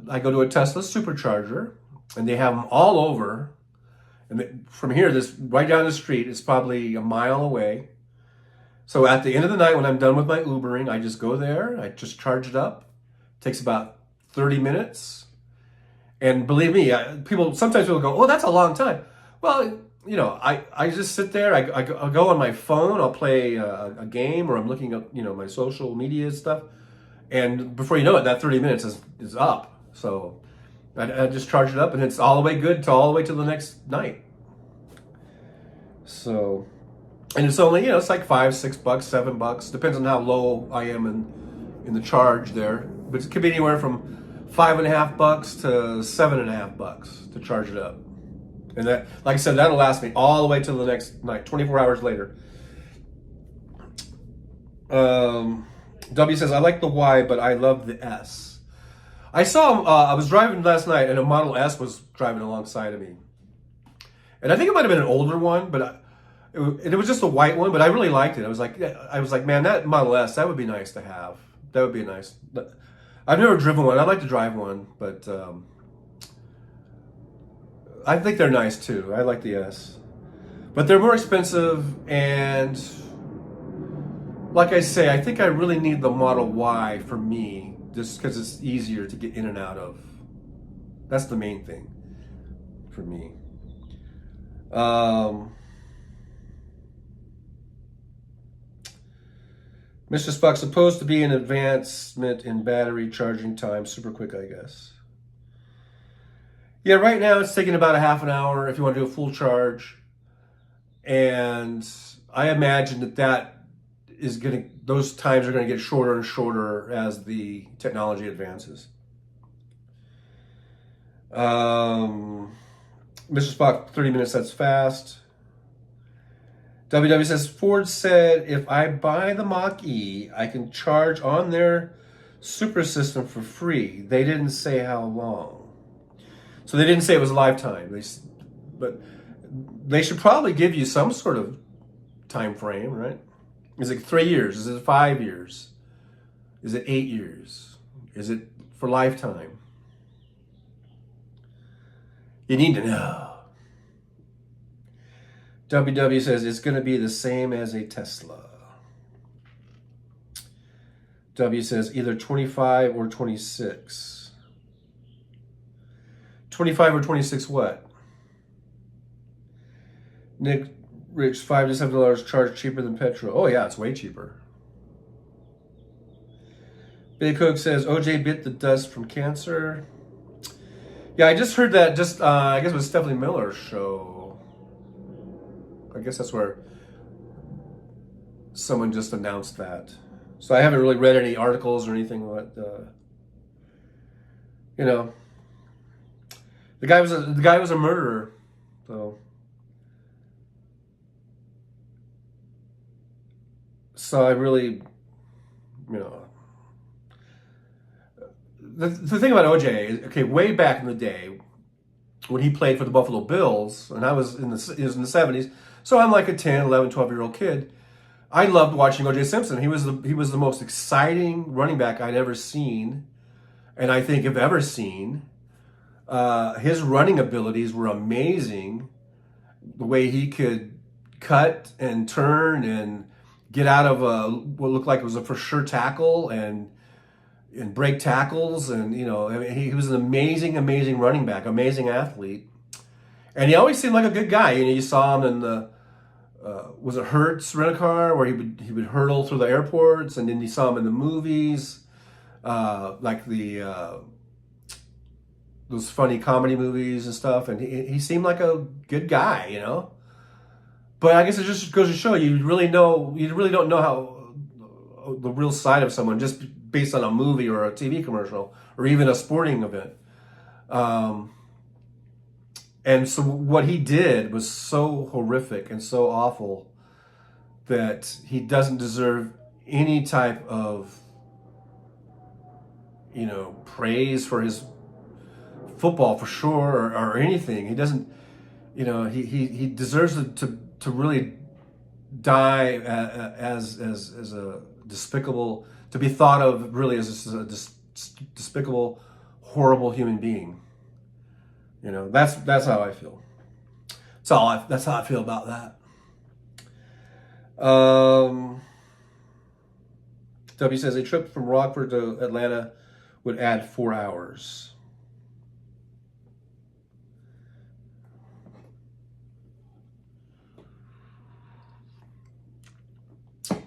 I go to a Tesla supercharger, and they have them all over. And from here, this right down the street, it's probably a mile away. So at the end of the night, when I'm done with my Ubering, I just go there. I just charge it up. It takes about 30 minutes. And believe me, sometimes people go, "Oh, that's a long time." Well, I just sit there. I'll go on my phone. I'll play a game, or I'm looking at my social media stuff. And before you know it, that 30 minutes is up. So I just charge it up, and it's all the way good to all the way to the next night. So, and it's only, it's like $5, $6, $7, depends on how low I am in the charge there. But it could be anywhere from $5.50 to $7.50 to charge it up. And that, like I said, that'll last me all the way to the next night, 24 hours later. W says, I like the Y, but I love the S. I saw, I was driving last night, and a Model S was driving alongside of me. And I think it might have been an older one, but it was just a white one, but I really liked it. I was like, man, that Model S, that would be nice to have. That would be nice. I've never driven one. I'd like to drive one, but I think they're nice too. I like the S. But they're more expensive, and like I say, I think I really need the Model Y for me, just because it's easier to get in and out of. That's the main thing for me. Mr. Spock, supposed to be an advancement in battery charging time, super quick, I guess. Yeah, right now it's taking about a half an hour if you want to do a full charge. And I imagine that those times are going to get shorter and shorter as the technology advances. Mr. Spock, 30 minutes, that's fast. WW says, Ford said, if I buy the Mach-E, I can charge on their super system for free. They didn't say how long. So they didn't say it was a lifetime. But they should probably give you some sort of time frame, right? Is it 3 years? Is it 5 years? Is it 8 years? Is it for lifetime? You need to know. WW says it's going to be the same as a Tesla. W says either 25 or 26. 25 or 26 what? Nick Rich, $5 to $7 charge cheaper than petrol. Oh yeah, it's way cheaper. Big Cook says OJ bit the dust from cancer. Yeah, I just heard that I guess it was Stephanie Miller's show. I guess that's where someone just announced that. So I haven't really read any articles or anything, but the guy was a murderer. So I really, the thing about OJ is, okay, way back in the day when he played for the Buffalo Bills, and it was in the 70s. So I'm like a 10, 11, 12-year-old kid. I loved watching O.J. Simpson. He was the most exciting running back I'd ever seen, and I think have ever seen. His running abilities were amazing. The way he could cut and turn and get out of what looked like it was a for sure tackle and break tackles, and he was an amazing running back, amazing athlete, and he always seemed like a good guy. You saw him in the was it Hertz rent-a-car where he would hurdle through the airports, and then you saw him in the movies, like those funny comedy movies and stuff, and he seemed like a good guy, But I guess it just goes to show you really don't know how the real side of someone just based on a movie or a TV commercial or even a sporting event. And so what he did was so horrific and so awful that he doesn't deserve any type of praise for his football for sure or anything. He doesn't, he deserves to really die as a despicable, to be thought of really as a despicable, horrible human being. That's how I feel. That's how I feel about that. W says a trip from Rockford to Atlanta would add 4 hours.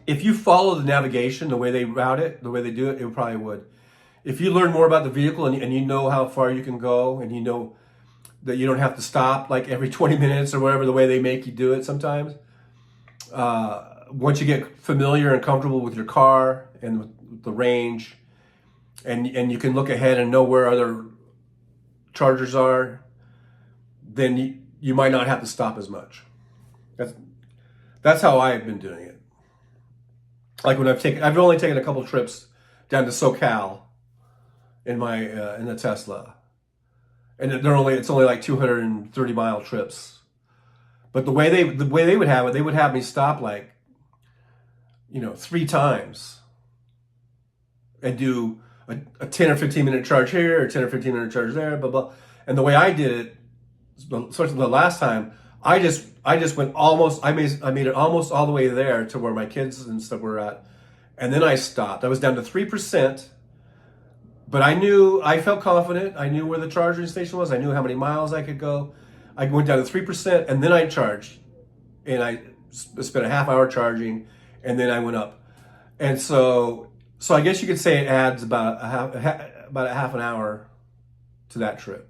If you follow the navigation, the way they route it, the way they do it, it probably would. If you learn more about the vehicle and you know how far you can go, and you know that you don't have to stop like every 20 minutes or whatever, the way they make you do it sometimes, once you get familiar and comfortable with your car and with the range, and you can look ahead and know where other chargers are, then you might not have to stop as much. That's how I've been doing it. Like when I've only taken a couple trips down to SoCal in the Tesla, and it's only like 230-mile trips. But the way they would have it, they would have me stop like 3 times and do a 10 or 15 minute charge here, or 10 or 15 minute charge there, blah blah. And the way I did it, especially the last time, I just went I made it almost all the way there to where my kids and stuff were at, and then I stopped. I was down to 3%, but I felt confident. I knew where the charging station was. I knew how many miles I could go. I went down to 3%, and then I charged, and I spent a half hour charging, and then I went up. And so I guess you could say it adds about a half an hour to that trip,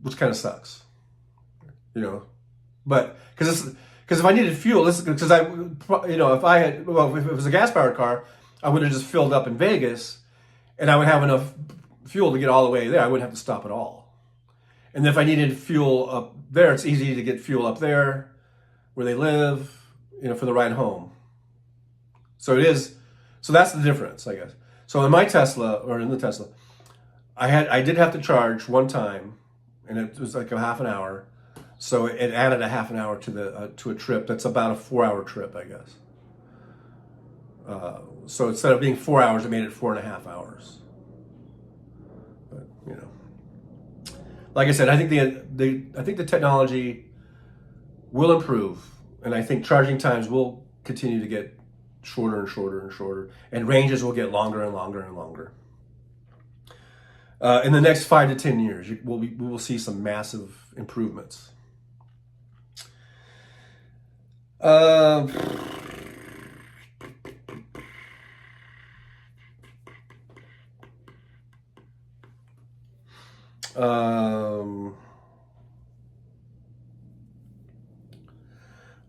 which kind of sucks, But because if I needed fuel, if it was a gas powered car, I would have just filled up in Vegas, and I would have enough fuel to get all the way there. I wouldn't have to stop at all. And if I needed fuel up there, it's easy to get fuel up there where they live, for the ride home. So that's the difference, I guess. So in the Tesla, I did have to charge one time, and it was like a half an hour. So it added a half an hour to a trip. That's about a 4-hour trip, I guess. So instead of being 4 hours, it made it 4.5 hours. But like I said, I think the technology will improve, and I think charging times will continue to get shorter and shorter and shorter, and ranges will get longer and longer and longer. In the next 5 to 10 years, we will see some massive improvements.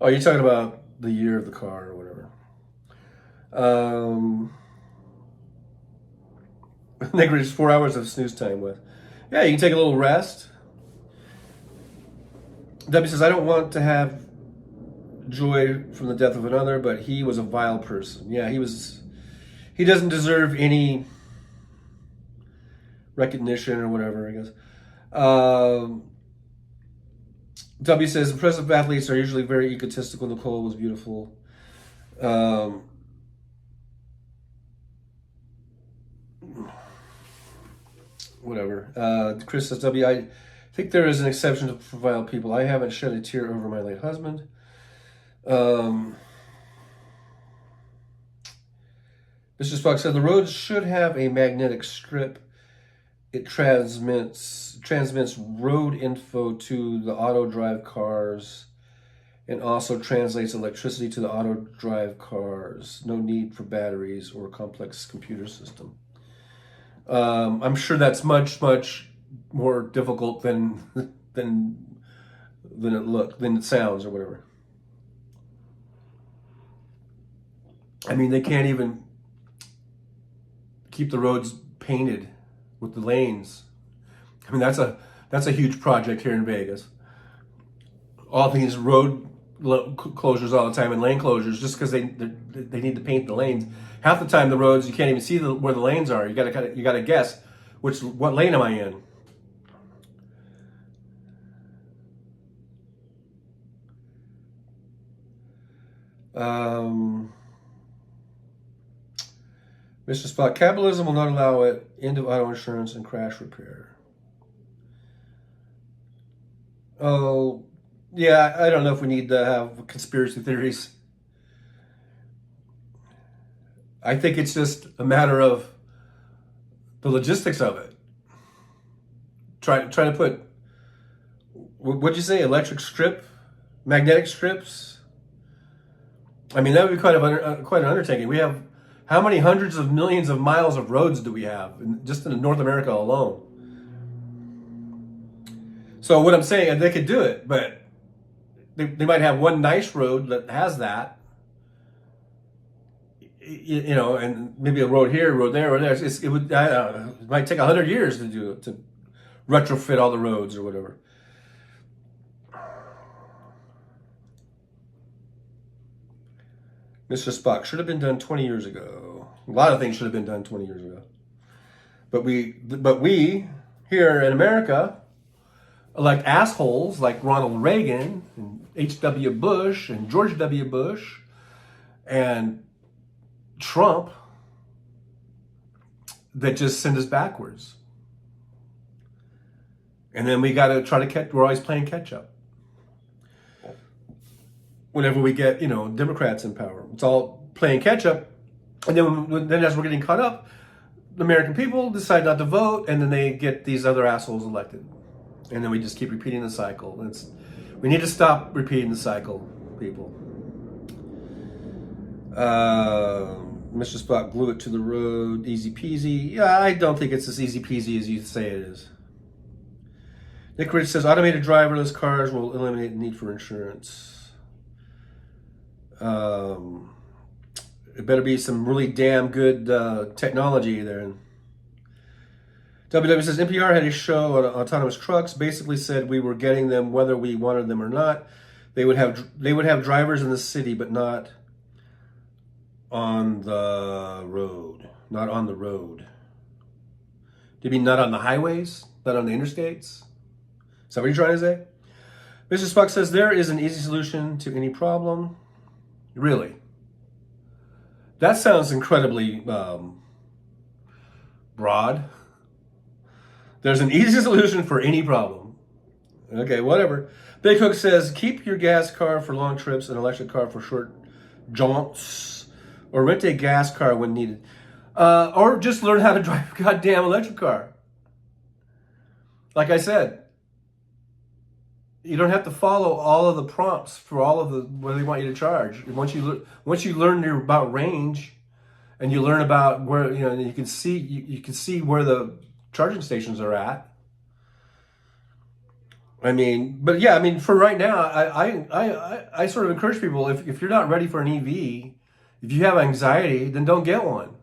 Oh, you're talking about the year of the car or whatever. Nick, just 4 hours of snooze time with. Yeah, you can take a little rest. Debbie says, I don't want to have joy from the death of another, but he was a vile person. Yeah, he doesn't deserve any recognition or whatever, I guess. W says, impressive athletes are usually very egotistical. Nicole was beautiful. Whatever. Chris says, W, I think there is an exception for vile people. I haven't shed a tear over my late husband. Mr. Spock said, the roads should have a magnetic strip. It transmits road info to the auto drive cars and also translates electricity to the auto drive cars. No need for batteries or a complex computer system. I'm sure that's much, much more difficult than it sounds or whatever. I mean, they can't even keep the roads painted with the lanes. I mean, that's a huge project here in Vegas. All these road closures all the time and lane closures just because they need to paint the lanes. Half the time the roads you can't even see where the lanes are. You gotta guess what lane am I in. Mr. Spot, capitalism will not allow it into auto insurance and crash repair. Oh, yeah, I don't know if we need to have conspiracy theories. I think it's just a matter of the logistics of it. Try to put, what'd you say, electric strip, magnetic strips? I mean, that would be quite an undertaking. We have, how many hundreds of millions of miles of roads do we have just in North America alone? So what I'm saying, they could do it, but they might have one nice road that has that, you know, and maybe a road here, a road there, or there. It might take 100 years to do it, to retrofit all the roads or whatever. Mr. Spock, should have been done 20 years ago. A lot of things should have been done 20 years ago. But we here in America elect assholes like Ronald Reagan and H.W. Bush and George W. Bush and Trump that just send us backwards. And then we got to try to we're always playing catch up. Whenever we get, you know, Democrats in power, it's all playing catch up. And then as we're getting caught up, the American people decide not to vote, and then they get these other assholes elected. And then we just keep repeating the cycle. We need to stop repeating the cycle, people. Mr. Spock, glue it to the road, easy peasy. Yeah, I don't think it's as easy peasy as you say it is. Nick Rich says, automated driverless cars will eliminate the need for insurance. It better be some really damn good technology there. WW says, NPR had a show on autonomous trucks, basically said we were getting them whether we wanted them or not. They would have drivers in the city, but not on the road. Not on the road. Do you mean not on the highways? Not on the interstates? Is that what you're trying to say? Mr. Spock says, there is an easy solution to any problem. Really? That sounds incredibly broad. There's an easy solution for any problem. Okay, whatever. Big Hook says, keep your gas car for long trips, an electric car for short jaunts, or rent a gas car when needed. Or just learn how to drive a goddamn electric car. Like I said, you don't have to follow all of the prompts for all of the what they want you to charge. Once you learn about range, and you learn about where, you know, you can see where the charging stations are at. I mean, but yeah, I mean, for right now, I sort of encourage people, if you're not ready for an EV, if you have anxiety, then don't get one.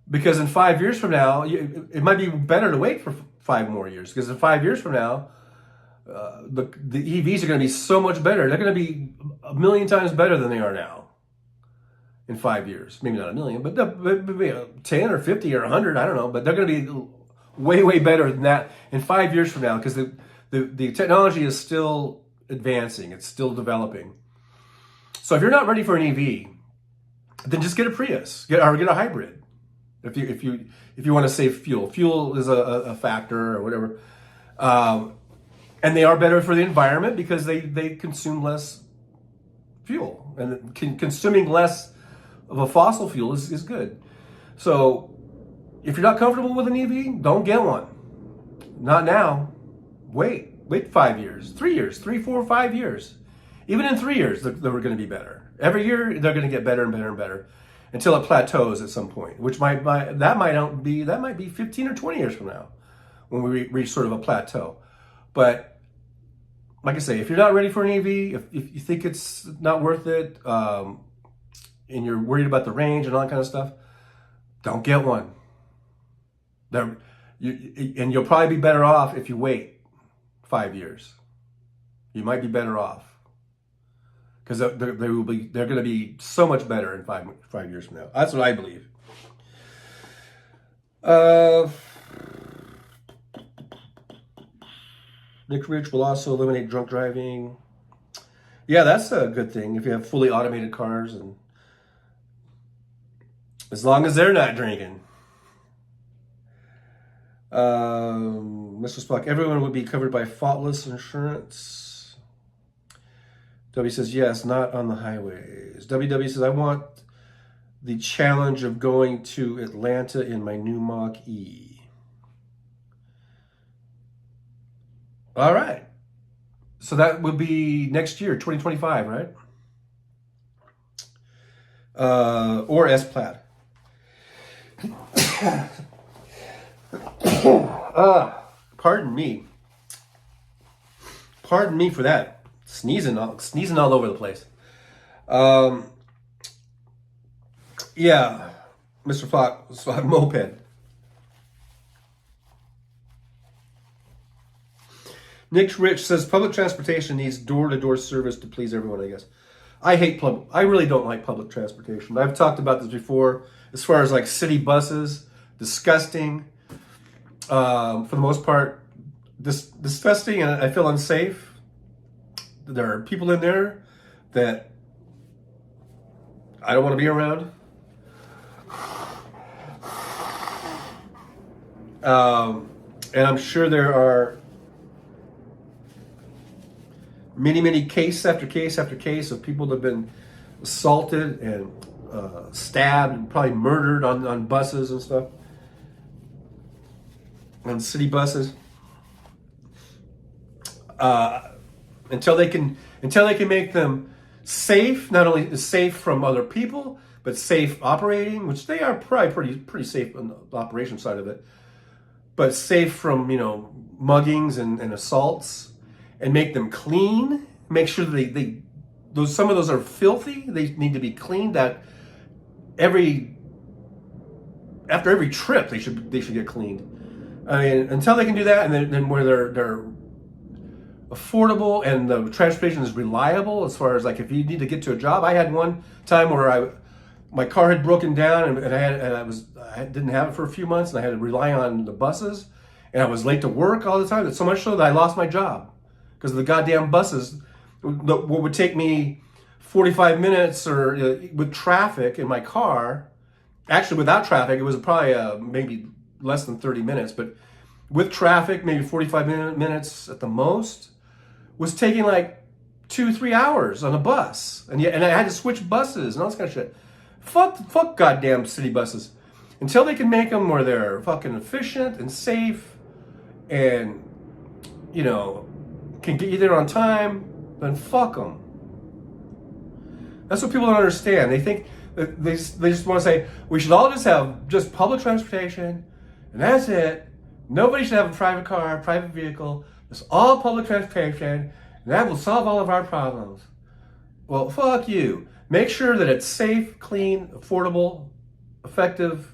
Because in 5 years from now, it might be better to wait for 5 more years. Because in 5 years from now, the EVs are going to be so much better. They're going to be 1 million times better than they are now in 5 years. Maybe not 1 million, but 10 or 50 or 100, I don't know. But they're going to be way, way better than that in 5 years from now, because the technology is still advancing. It's still developing. So if you're not ready for an EV, then just get a Prius, get a hybrid. If you want to save fuel. Fuel is a factor or whatever. And they are better for the environment because they consume less fuel. And consuming less of a fossil fuel is good. So if you're not comfortable with an EV, don't get one. Not now. Wait 5 years, 3 years, 3, 4, 5 years. Even in 3 years, they're going to be better. Every year, they're going to get better and better and better until it plateaus at some point, which might be 15 or 20 years from now when we reach sort of a plateau. But like I say, if you're not ready for an EV, if you think it's not worth it, and you're worried about the range and all that kind of stuff, don't get one. And you'll probably be better off if you wait 5 years. You might be better off. because they're going to be so much better in 5 years from now. That's what I believe. Nick Rich will also eliminate drunk driving. Yeah, that's a good thing if you have fully automated cars, and as long as they're not drinking. Mr. Spock, everyone would be covered by faultless insurance. W says, yes, not on the highways. WW says, I want the challenge of going to Atlanta in my new Mach-E. All right. So that would be next year, 2025, right? Or S-Plaid. Pardon me. Pardon me for that. Sneezing all over the place. Yeah, Mr. Fox, moped. Nick Rich says public transportation needs door-to-door service to please everyone, I guess. I really don't like public transportation. I've talked about this before. As far as like city buses, disgusting. For the most part, disgusting, and I feel unsafe. There are people in there that I don't want to be around. And I'm sure there are many case after case after case of people that have been assaulted and stabbed and probably murdered on buses and stuff, on city buses. Until they can make them safe, not only safe from other people, but safe operating, which they are probably pretty safe on the operation side of it, but safe from muggings and assaults, and make them clean. Make sure that some of those are filthy. They need to be cleaned. That after every trip they should get cleaned. I mean, until they can do that, and then where they're affordable and the transportation is reliable, as far as like if you need to get to a job. I had one time where my car had broken down and I didn't have it for a few months, and I had to rely on the buses, and I was late to work all the time. So much so that I lost my job because of the goddamn buses. What would take me 45 minutes or with traffic in my car, actually without traffic, it was probably maybe less than 30 minutes, but with traffic, maybe 45 minutes at the most, was taking like 2-3 hours on a bus. And I had to switch buses and all this kind of shit. Fuck goddamn city buses. Until they can make them where they're fucking efficient and safe and, can get you there on time, then fuck them. That's what people don't understand. They think that they just want to say, we should all just have just public transportation, and that's it. Nobody should have a private car, private vehicle. It's all public transportation, and that will solve all of our problems. Well, fuck you. Make sure that it's safe, clean, affordable, effective.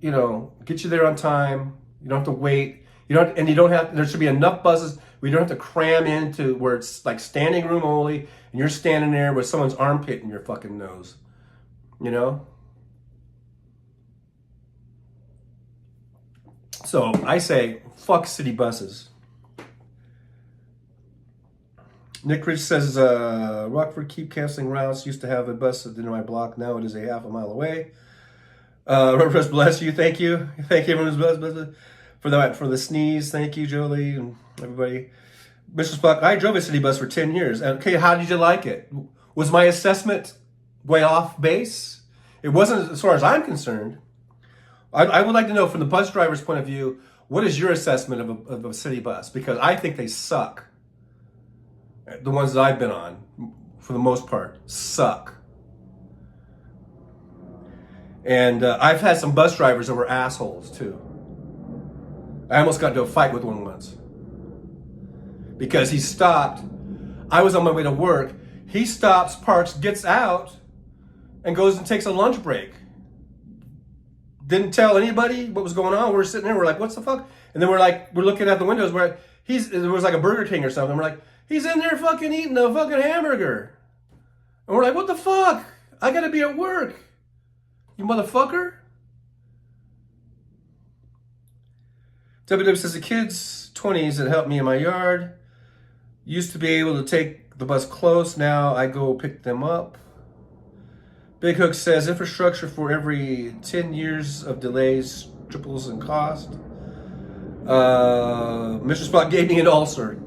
Get you there on time. You don't have to wait. There should be enough buses. We don't have to cram into where it's like standing room only, and you're standing there with someone's armpit in your fucking nose. So I say, fuck city buses. Nick Rich says, Rockford keep canceling routes. Used to have a bus at the end of my block. Now it is a half a mile away. Rest bless you. Thank you. Thank you, everyone who's blessed for the sneeze. Thank you, Jolie and everybody. Mr. Spock, I drove a city bus for 10 years. Okay, how did you like it? Was my assessment way off base? It wasn't, as far as I'm concerned. I would like to know from the bus driver's point of view, what is your assessment of a city bus? Because I think they suck. The ones that I've been on, for the most part, suck. And I've had some bus drivers that were assholes too. I almost got into a fight with one once. Because he stopped. I was on my way to work. He stops, parks, gets out, and goes and takes a lunch break. Didn't tell anybody what was going on. We're sitting there, we're like, what's the fuck? And then we're looking at the windows where there was like a Burger King or something. We're like, He's in there fucking eating a fucking hamburger. And we're like, what the fuck? I gotta be at work. You motherfucker. WW says the kids 20s that helped me in my yard used to be able to take the bus close. Now I go pick them up. Big Hook says infrastructure for every 10 years of delays triples in cost. Mr. Spot gave me an ulcer.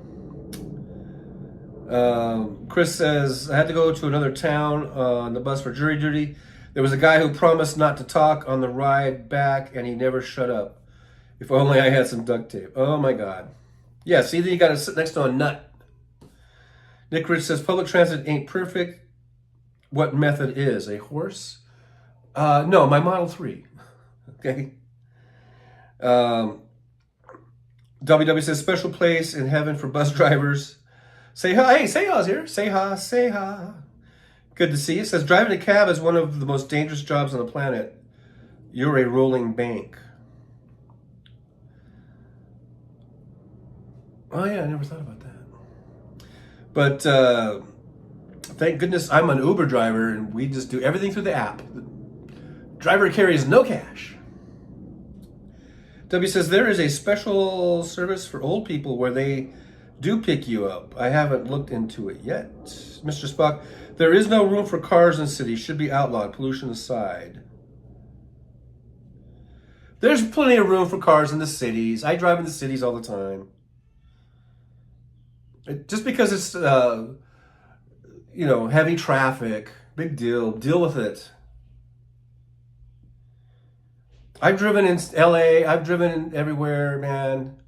Chris says I had to go to another town on the bus for jury duty. There was a guy who promised not to talk on the ride back, and he never shut up. If only I had some duct tape. Oh my God. Yeah, see, then you got to sit next to a nut. Nick Rich says public transit ain't perfect. What method is? A horse? No, my Model 3. Okay. WW says special place in heaven for bus drivers. Say hi. Hey, say ha's here. Say ha, say ha. Good to see you. It says driving a cab is one of the most dangerous jobs on the planet. You're a rolling bank. Oh yeah, I never thought about that. But thank goodness I'm an Uber driver and we just do everything through the app. The driver carries no cash. W says there is a special service for old people where they do pick you up. I haven't looked into it yet. Mr. Spock, there is no room for cars in cities. Should be outlawed, pollution aside. There's plenty of room for cars in the cities. I drive in the cities all the time. Just because it's, heavy traffic, big deal. Deal with it. I've driven in LA. I've driven everywhere, man.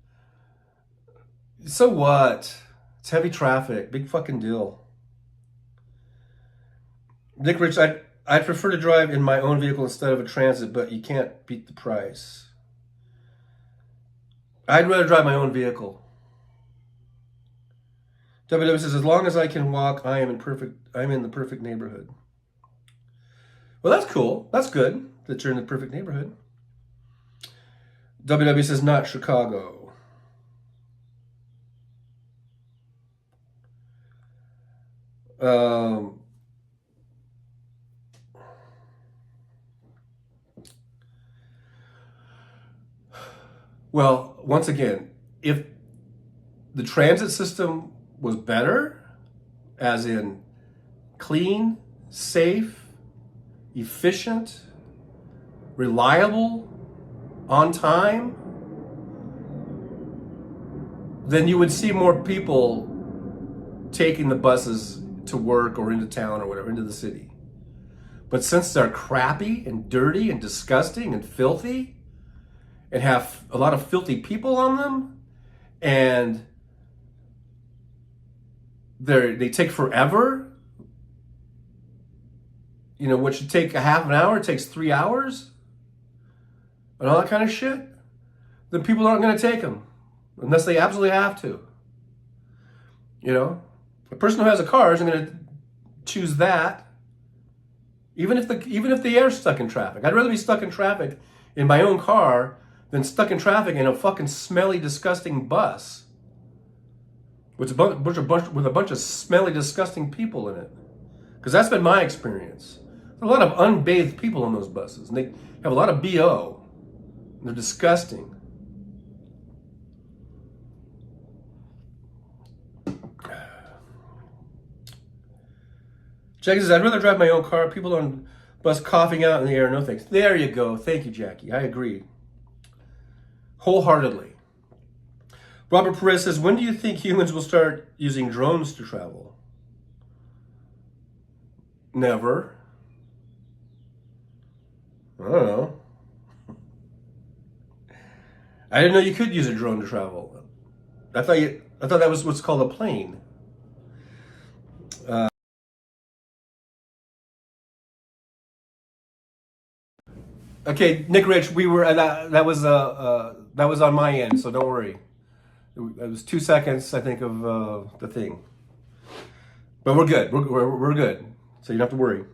So what? It's heavy traffic. Big fucking deal. Nick Rich, I'd prefer to drive in my own vehicle instead of a transit, but you can't beat the price. I'd rather drive my own vehicle. WW says, as long as I can walk, I'm in the perfect neighborhood. Well, that's cool. That's good that you're in the perfect neighborhood. WW says, not Chicago. Well, once again, if the transit system was better, as in clean, safe, efficient, reliable, on time, then you would see more people taking the buses to work or into town or whatever, into the city. But since they're crappy and dirty and disgusting and filthy and have a lot of filthy people on them and they take forever, what should take a half an hour takes 3 hours and all that kind of shit, then people aren't going to take them unless they absolutely have to. A person who has a car isn't going to choose that, even if they are stuck in traffic. I'd rather be stuck in traffic in my own car than stuck in traffic in a fucking smelly, disgusting bus with a bunch of smelly, disgusting people in it. Because that's been my experience. There's a lot of unbathed people on those buses, and they have a lot of BO. They're disgusting. Jackie says, I'd rather drive my own car. People on bus coughing out in the air. No thanks. There you go. Thank you, Jackie. I agree. Wholeheartedly. Robert Perez says, when do you think humans will start using drones to travel? Never. I don't know. I didn't know you could use a drone to travel. I thought that was what's called a plane. Okay, Nick Rich, we were that was on my end, so don't worry. It was 2 seconds, I think, of the thing, but we're good. We're good, so you don't have to worry.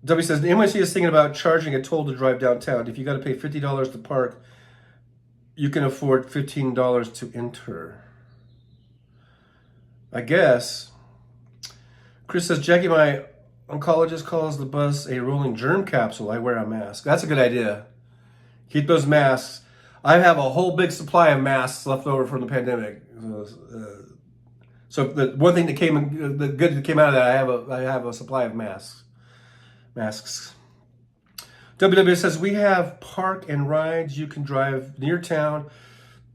W says the NYC is thinking about charging a toll to drive downtown. If you got to pay $50 to park, you can afford $15 to enter. I guess. Chris says, Jackie, my oncologist calls the bus a rolling germ capsule. I wear a mask. That's a good idea. Keep those masks. I have a whole big supply of masks left over from the pandemic. So the one thing that the good that came out of that, I have a supply of masks. WW says, we have park and rides. You can drive near town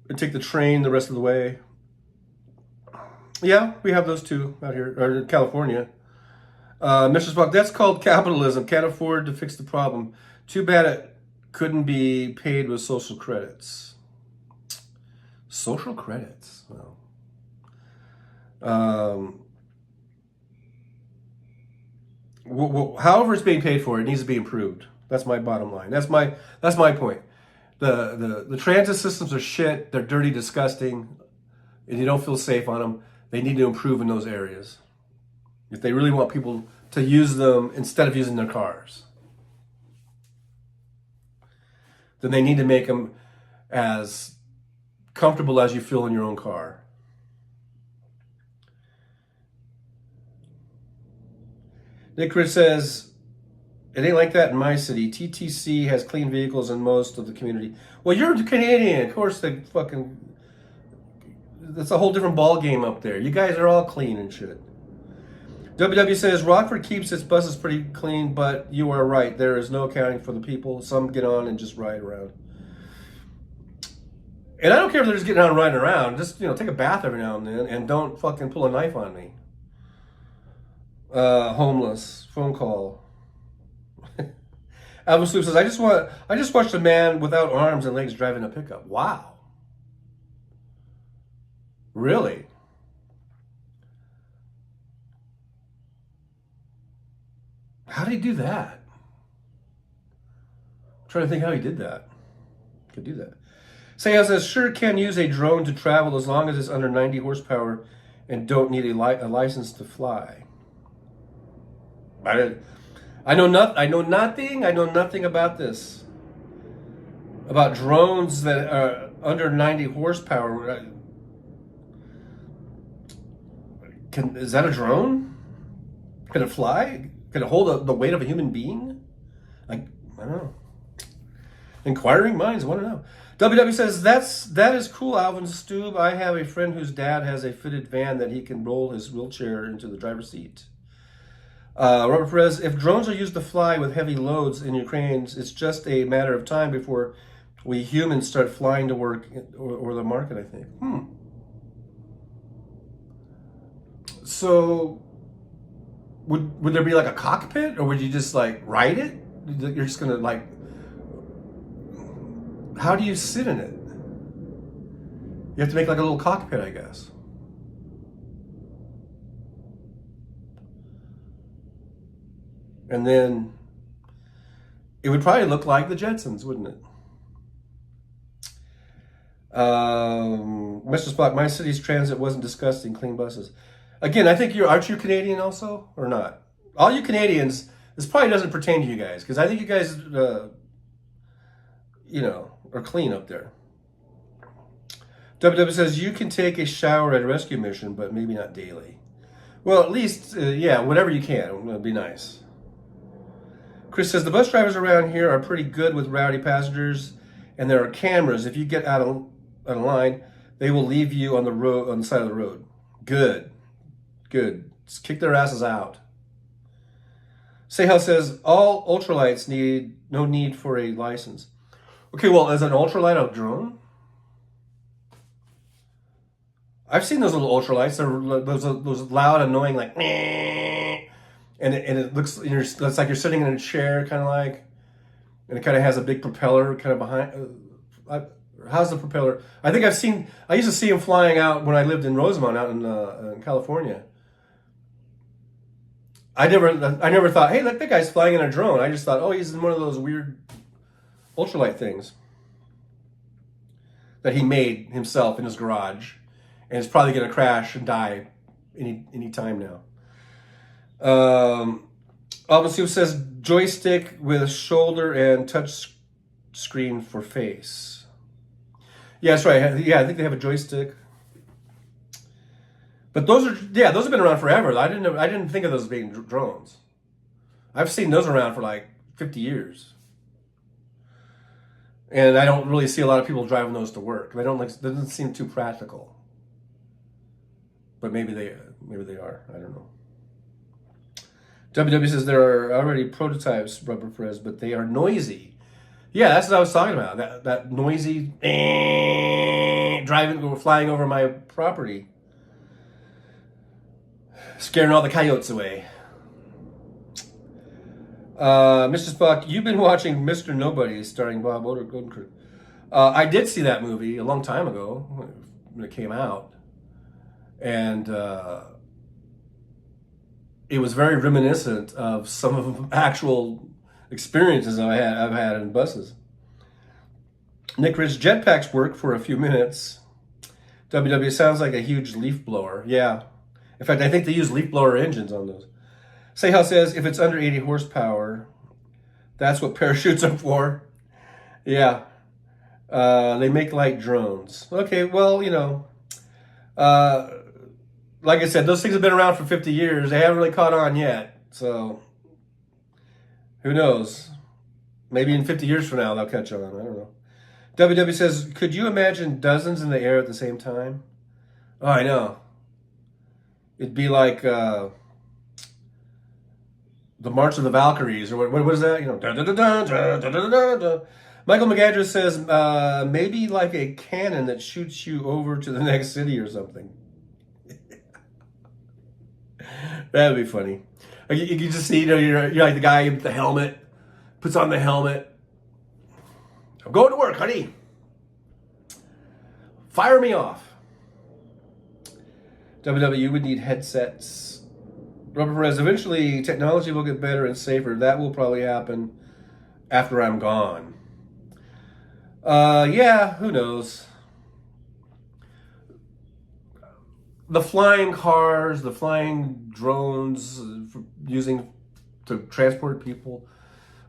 and take the train the rest of the way. Yeah, we have those too out here, or in California. Mr. Spock, that's called capitalism. Can't afford to fix the problem. Too bad it couldn't be paid with social credits. Social credits? Well, however it's being paid for, it needs to be improved. That's my bottom line. That's my point. The transit systems are shit. They're dirty, disgusting, and you don't feel safe on them. They need to improve in those areas if they really want people to use them instead of using their cars. Then they need to make them as comfortable as you feel in your own car. Nick Chris says, it ain't like that in my city. TTC has clean vehicles in most of the community. Well, you're Canadian. Of course, that's a whole different ball game up there. You guys are all clean and shit. WW says, Rockford keeps its buses pretty clean, but you are right. There is no accounting for the people. Some get on and just ride around. And I don't care if they're just getting on and riding around. Just, take a bath every now and then and don't fucking pull a knife on me. Homeless. Phone call. Alvin Sloop says, I just watched a man without arms and legs driving a pickup. Wow. Really? How did he do that? I'm trying to think how he did that. Could do that. Sayas says, sure can use a drone to travel as long as it's under 90 horsepower and don't need a license to fly. I know nothing about this. About drones that are under 90 horsepower. Is that a drone? Can it fly? Can it hold the weight of a human being? I don't know. Inquiring minds want to know. WW says, that is cool, Alvin Stoob. I have a friend whose dad has a fitted van that he can roll his wheelchair into the driver's seat. Robert Perez, if drones are used to fly with heavy loads in Ukraine's, it's just a matter of time before we humans start flying to work or the market, I think. So, would there be like a cockpit, or would you just like ride it? You're just gonna like, how do you sit in it? You have to make like a little cockpit, I guess. And then it would probably look like the Jetsons, wouldn't it? Mr. Spock, my city's transit wasn't disgusting, clean buses. Again, I think aren't you Canadian also, or not? All you Canadians, this probably doesn't pertain to you guys, because I think you guys, are clean up there. WW says, you can take a shower at a rescue mission, but maybe not daily. Well, at least, whatever you can, it'd be nice. Chris says, the bus drivers around here are pretty good with rowdy passengers, and there are cameras. If you get out of line, they will leave you on the side of the road. Good. Just kick their asses out. Sehel says, all ultralights no need for a license. Okay, well, is an ultralight a drone? I've seen those little ultralights. They're those loud, annoying, like, and it looks, it's like you're sitting in a chair, kind of like, and it kind of has a big propeller kind of behind. How's the propeller? I used to see them flying out when I lived in Rosamond out in California. I never thought, hey, look, that guy's flying in a drone. I just thought, oh, he's in one of those weird ultralight things that he made himself in his garage, and it's probably going to crash and die any time now. Alvin Sue says, joystick with shoulder and touch screen for face. Yeah, that's right. Yeah, I think they have a joystick. But those have been around forever. I didn't think of those as being drones. I've seen those around for like 50 years. And I don't really see a lot of people driving those to work. They doesn't seem too practical. But maybe they are. I don't know. WW says there are already prototypes, Rubber Perez, but they are noisy. Yeah, that's what I was talking about. That noisy driving or flying over my property, scaring all the coyotes away. Mr. Spock, you've been watching Mr. Nobody starring Bob Odenkirk. I did see that movie a long time ago when it came out, and it was very reminiscent of some of the actual experiences I've had in buses. Nick Rich, jetpacks work for a few minutes. WW sounds like a huge leaf blower. Yeah. In fact, I think they use leaf blower engines on those. Sehal says if it's under 80 horsepower, that's what parachutes are for. Yeah. They make light drones. Okay, well, like I said, those things have been around for 50 years. They haven't really caught on yet. So, who knows? Maybe in 50 years from now, they'll catch on. I don't know. WW says, could you imagine dozens in the air at the same time? Oh, I know. It'd be like the March of the Valkyries, or what is that? Michael McAdress says, maybe like a cannon that shoots you over to the next city or something. That would be funny. You can just see, you're like the guy with the helmet, puts on the helmet. I'm going to work, honey. Fire me off. WW would need headsets. Rubber Perez, eventually technology will get better and safer. That will probably happen after I'm gone. Yeah, who knows? The flying cars, the flying drones using to transport people.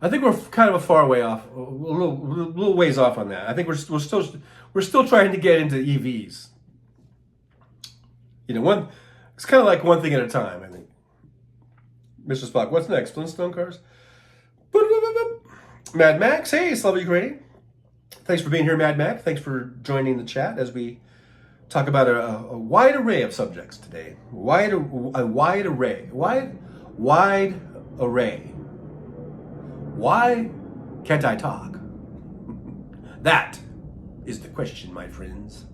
I think we're kind of a far way off, a little ways off on that. I think we're still trying to get into EVs. It's kind of like one thing at a time, I think. Mr. Spock, what's next? Flintstone cars? Mad Max, hey, Slavic Ukrainian. Thanks for being here, Mad Max. Thanks for joining the chat as we talk about a wide array of subjects today. Wide array. Why can't I talk? That is the question, my friends.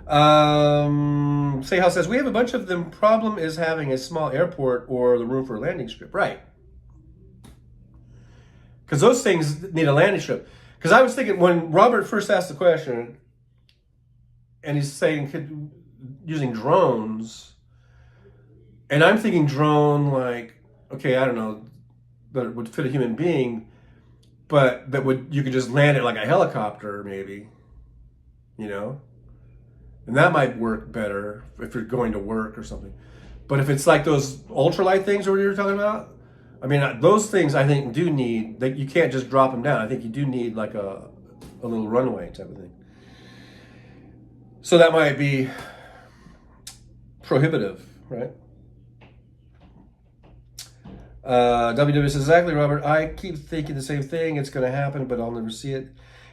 Sehal says, we have a bunch of them. Problem is having a small airport or the room for a landing strip. Right. Because those things need a landing strip. Because I was thinking, when Robert first asked the question, and he's saying using drones, and I'm thinking drone like, okay, I don't know, that would fit a human being, but you could just land it like a helicopter, maybe, and that might work better if you're going to work or something. But if it's like those ultralight things or what you were talking about, I mean, those things I think do need, that you can't just drop them down. I think you do need like a little runway type of thing. So that might be prohibitive, right? WW says, exactly, Robert. I keep thinking the same thing. It's going to happen, but I'll never see it.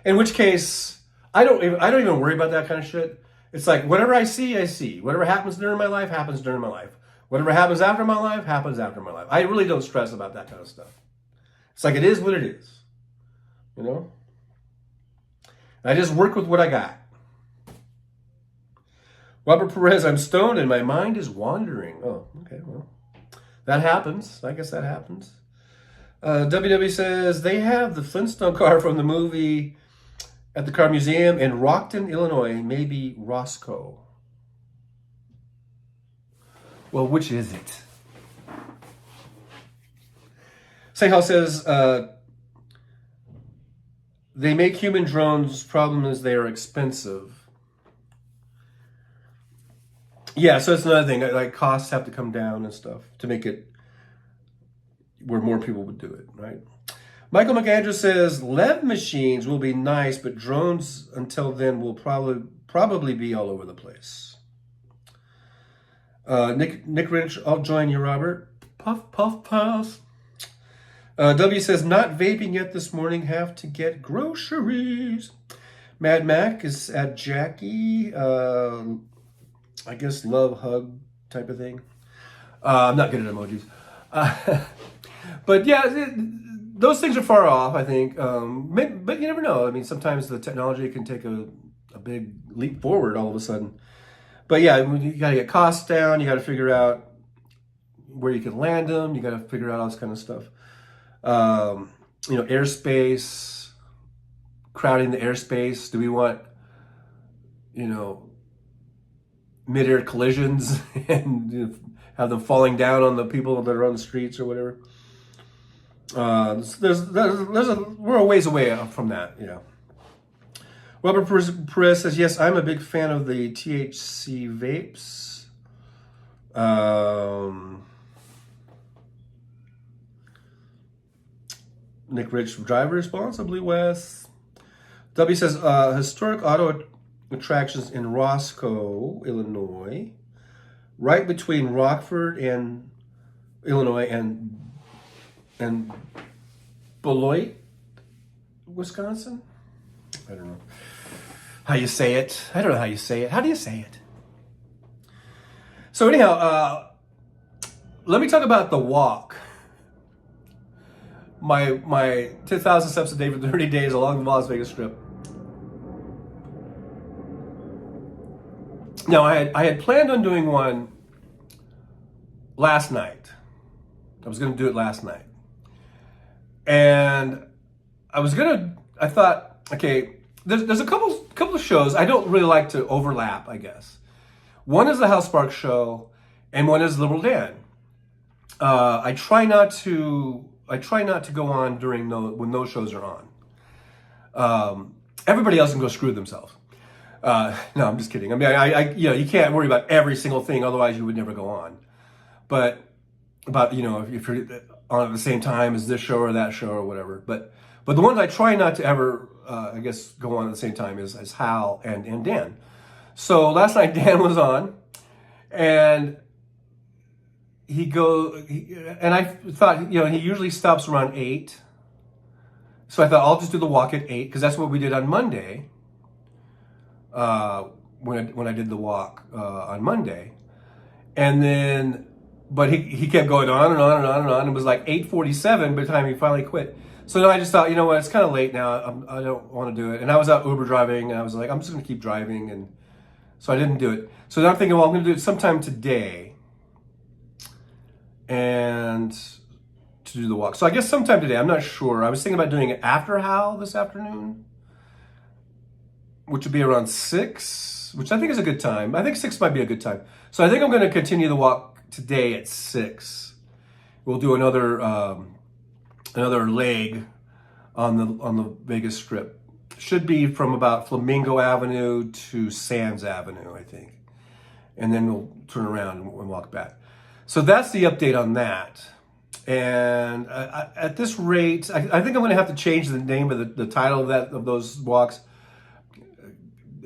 In which case, I don't even worry about that kind of shit. It's like, whatever I see, I see. Whatever happens during my life, happens during my life. Whatever happens after my life, happens after my life. I really don't stress about that kind of stuff. It's like, it is what it is. I just work with what I got. Robert Perez, I'm stoned and my mind is wandering. Oh, okay, well, that happens. I guess that happens. WW says, they have the Flintstone car from the movie at the Car Museum in Rockton, Illinois, maybe Roscoe. Well, which is it? Sehal says, they make human drones. Problem is they are expensive. Yeah, so it's another thing. Like, costs have to come down and stuff to make it where more people would do it, right? Michael McAndrew says Lev machines will be nice, but drones until then will probably be all over the place. Nick Rich, I'll join you, Robert. Puff, puff, puff. W says, not vaping yet this morning, have to get groceries. Mad Mac is at Jackie. I guess love, hug type of thing. I'm not good at emojis. But yeah, those things are far off, I think. But you never know. I mean, sometimes the technology can take a big leap forward all of a sudden. But yeah, you got to get costs down. You got to figure out where you can land them. You got to figure out all this kind of stuff. Airspace, crowding the airspace. Do we want, mid-air collisions and have them falling down on the people that are on the streets or whatever? We're a ways away from that, Robert Perez says, yes, I'm a big fan of the THC vapes. Nick Rich, drive responsibly, Wes. W says, historic auto attractions in Roscoe, Illinois, right between Rockford and Illinois and Beloit, Wisconsin. I don't know how you say it. I don't know how you say it. How do you say it? So anyhow, let me talk about the walk. My 10,000 steps a day for 30 days along the Las Vegas Strip. Now, I had planned on doing one last night. I was going to do it last night. And I thought, okay, there's a couple of shows I don't really like to overlap, I guess. One is the House Sparks show, and one is Liberal Dan. I try not to go on during when those shows are on. Everybody else can go screw themselves. No, I'm just kidding. I mean, you can't worry about every single thing, otherwise you would never go on. But about, if you're on at the same time as this show or that show or whatever. But the ones I try not to ever, go on at the same time is Hal and Dan. So last night Dan was on, and and I thought, he usually stops around 8. So I thought I'll just do the walk at 8, because that's what we did on Monday. When I did the walk on Monday, and then, but he kept going on and on and on and on. It was like 8:47 by the time he finally quit. So then I just thought, it's kind of late now. I don't want to do it. And I was out Uber driving, and I was like, I'm just going to keep driving, and so I didn't do it. So then I'm thinking, well, I'm going to do it sometime today, and to do the walk. So I guess sometime today. I'm not sure. I was thinking about doing it after Hal this afternoon, which would be around 6, which I think is a good time. I think 6 might be a good time. So I think I'm going to continue the walk today at 6. We'll do another leg on the Vegas Strip. Should be from about Flamingo Avenue to Sands Avenue, I think. And then we'll turn around and walk back. So that's the update on that. And at this rate, I think I'm going to have to change the name of the title of those walks.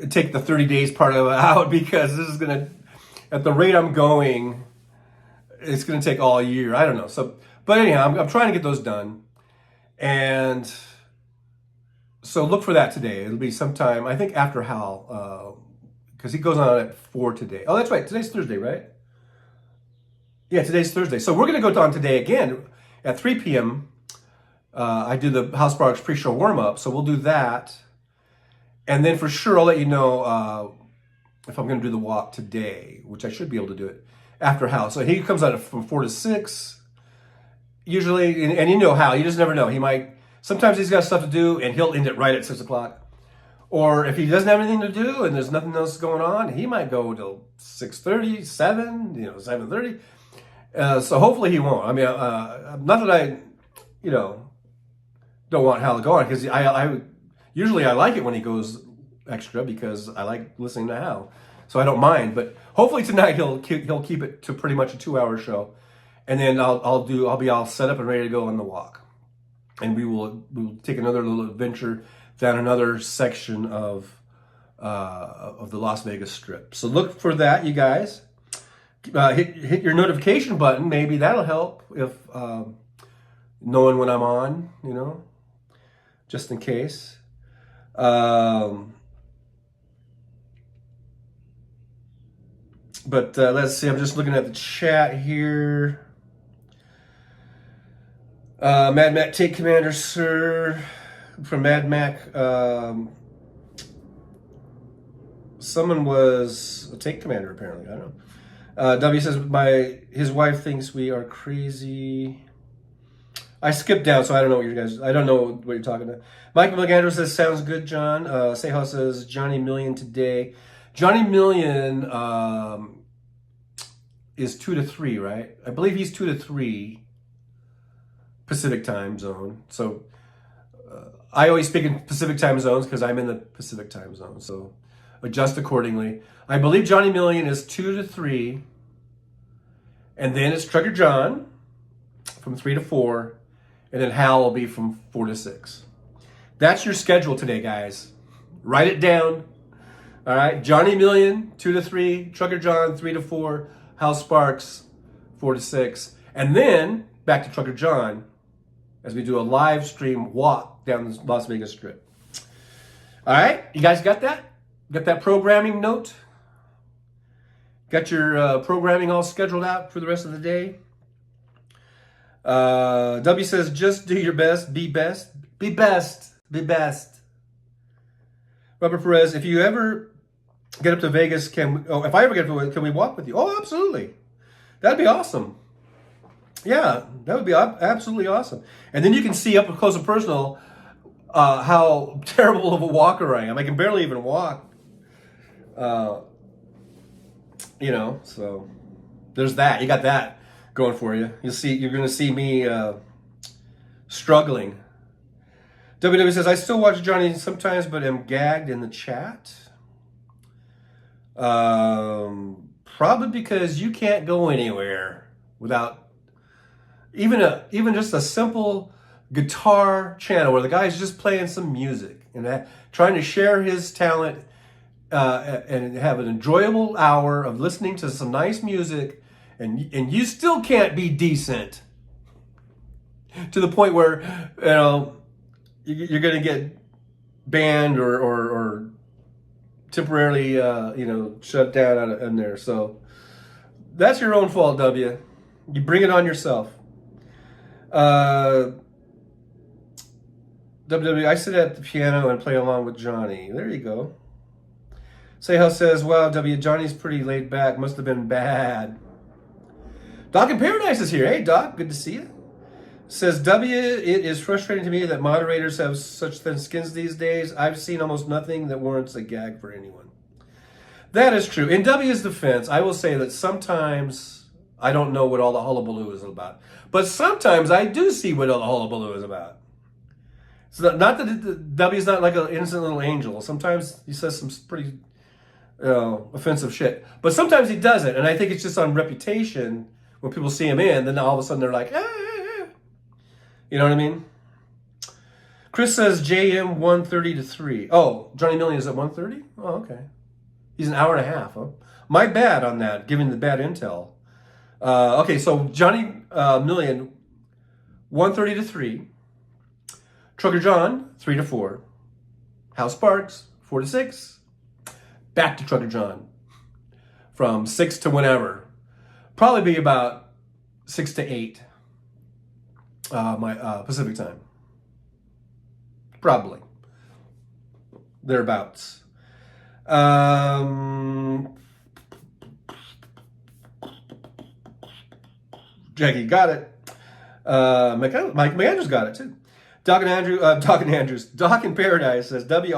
Take the 30 days part of it out, because this is going to, at the rate I'm going, it's going to take all year. I don't know. So, but anyhow, I'm trying to get those done. And so look for that today. It'll be sometime, I think, after Hal, because he goes on at 4 today. Oh, that's right. Today's Thursday, right? Yeah, today's Thursday. So we're going to go on today again at 3 p.m. I do the House Sparks pre-show warm-up, so we'll do that. And then for sure, I'll let you know if I'm going to do the walk today, which I should be able to do it after Hal. So he comes out from 4 to 6, usually, and you know Hal, you just never know. Sometimes he's got stuff to do, and he'll end it right at 6 o'clock. Or if he doesn't have anything to do and there's nothing else going on, he might go till 6:30, 7, 7:30. So hopefully he won't. I mean, not that I, don't want Hal to go on, because usually I like it when he goes extra, because I like listening to Hal, so I don't mind. But hopefully tonight he'll keep it to pretty much a 2-hour show, and then I'll be all set up and ready to go on the walk. and we will take another little adventure down another section of the Las Vegas Strip. So look for that, you guys. Hit your notification button. Maybe that'll help if knowing when I'm on, you know, just in case. But let's see. I'm just looking at the chat here. Mad Mac, take commander, sir. From Mad Mac. Someone was a take commander, apparently. I don't know. W says his wife thinks we are crazy. I skipped down, so I don't know I don't know what you're talking about. Michael McAndrew says, sounds good, John. Seha says, Johnny Million today. Johnny Million is 2 to 3, right? I believe he's 2 to 3 Pacific time zone. So I always speak in Pacific time zones because I'm in the Pacific time zone. So adjust accordingly. I believe Johnny Million is 2 to 3. And then it's Trucker John from 3 to 4. And then Hal will be from 4 to 6. That's your schedule today, guys. Write it down. All right. Johnny Million, 2 to 3. Trucker John, 3 to 4. Hal Sparks, 4 to 6. And then back to Trucker John as we do a live stream walk down the Las Vegas Strip. All right. You guys got that? Got that programming note? Got your programming all scheduled out for the rest of the day? W says, just do your best, be best. Be best. Be best. Robert Perez, if you ever get up to Vegas, if I ever get up to Vegas, can we walk with you? Oh, absolutely. That'd be awesome. Yeah, that would be absolutely awesome. And then you can see up close and personal how terrible of a walker I am. I can barely even walk. You know, so there's that. You got that going for you. You're going to see me struggling. WW says, I still watch Johnny sometimes, but am gagged in the chat. Probably because you can't go anywhere without even just a simple guitar channel where the guy's just playing some music and trying to share his talent and have an enjoyable hour of listening to some nice music, and you still can't be decent to the point where, you know, you're going to get banned or temporarily, you know, shut down out in there. So that's your own fault, W. You bring it on yourself. WW, I sit at the piano and play along with Johnny. There you go. Sehel says, wow, W, Johnny's pretty laid back. Must have been bad. Doc in Paradise is here. Hey, Doc, good to see you. Says, W, it is frustrating to me that moderators have such thin skins these days. I've seen almost nothing that warrants a gag for anyone. That is true. In W's defense, I will say that sometimes I don't know what all the hullabaloo is about. But sometimes I do see what all the hullabaloo is about. So not that W's not like an innocent little angel. Sometimes he says some pretty offensive shit. But sometimes he doesn't. And I think it's just on reputation. When people see him in, then all of a sudden they're like, you know what I mean? Chris says JM 1:30 to 3. Oh, Johnny Million is at 1:30? Oh, okay. He's an hour and a half, huh? My bad on that, giving the bad intel. Okay, so Johnny Million, 1:30 to 3. Trucker John, 3 to 4. Hal Sparks, 4 to 6. Back to Trucker John from 6 to whenever. Probably be about 6 to 8. My Pacific time. Probably. Thereabouts. Jackie got it. Mike Andrews got it too. Doc in Paradise says, W,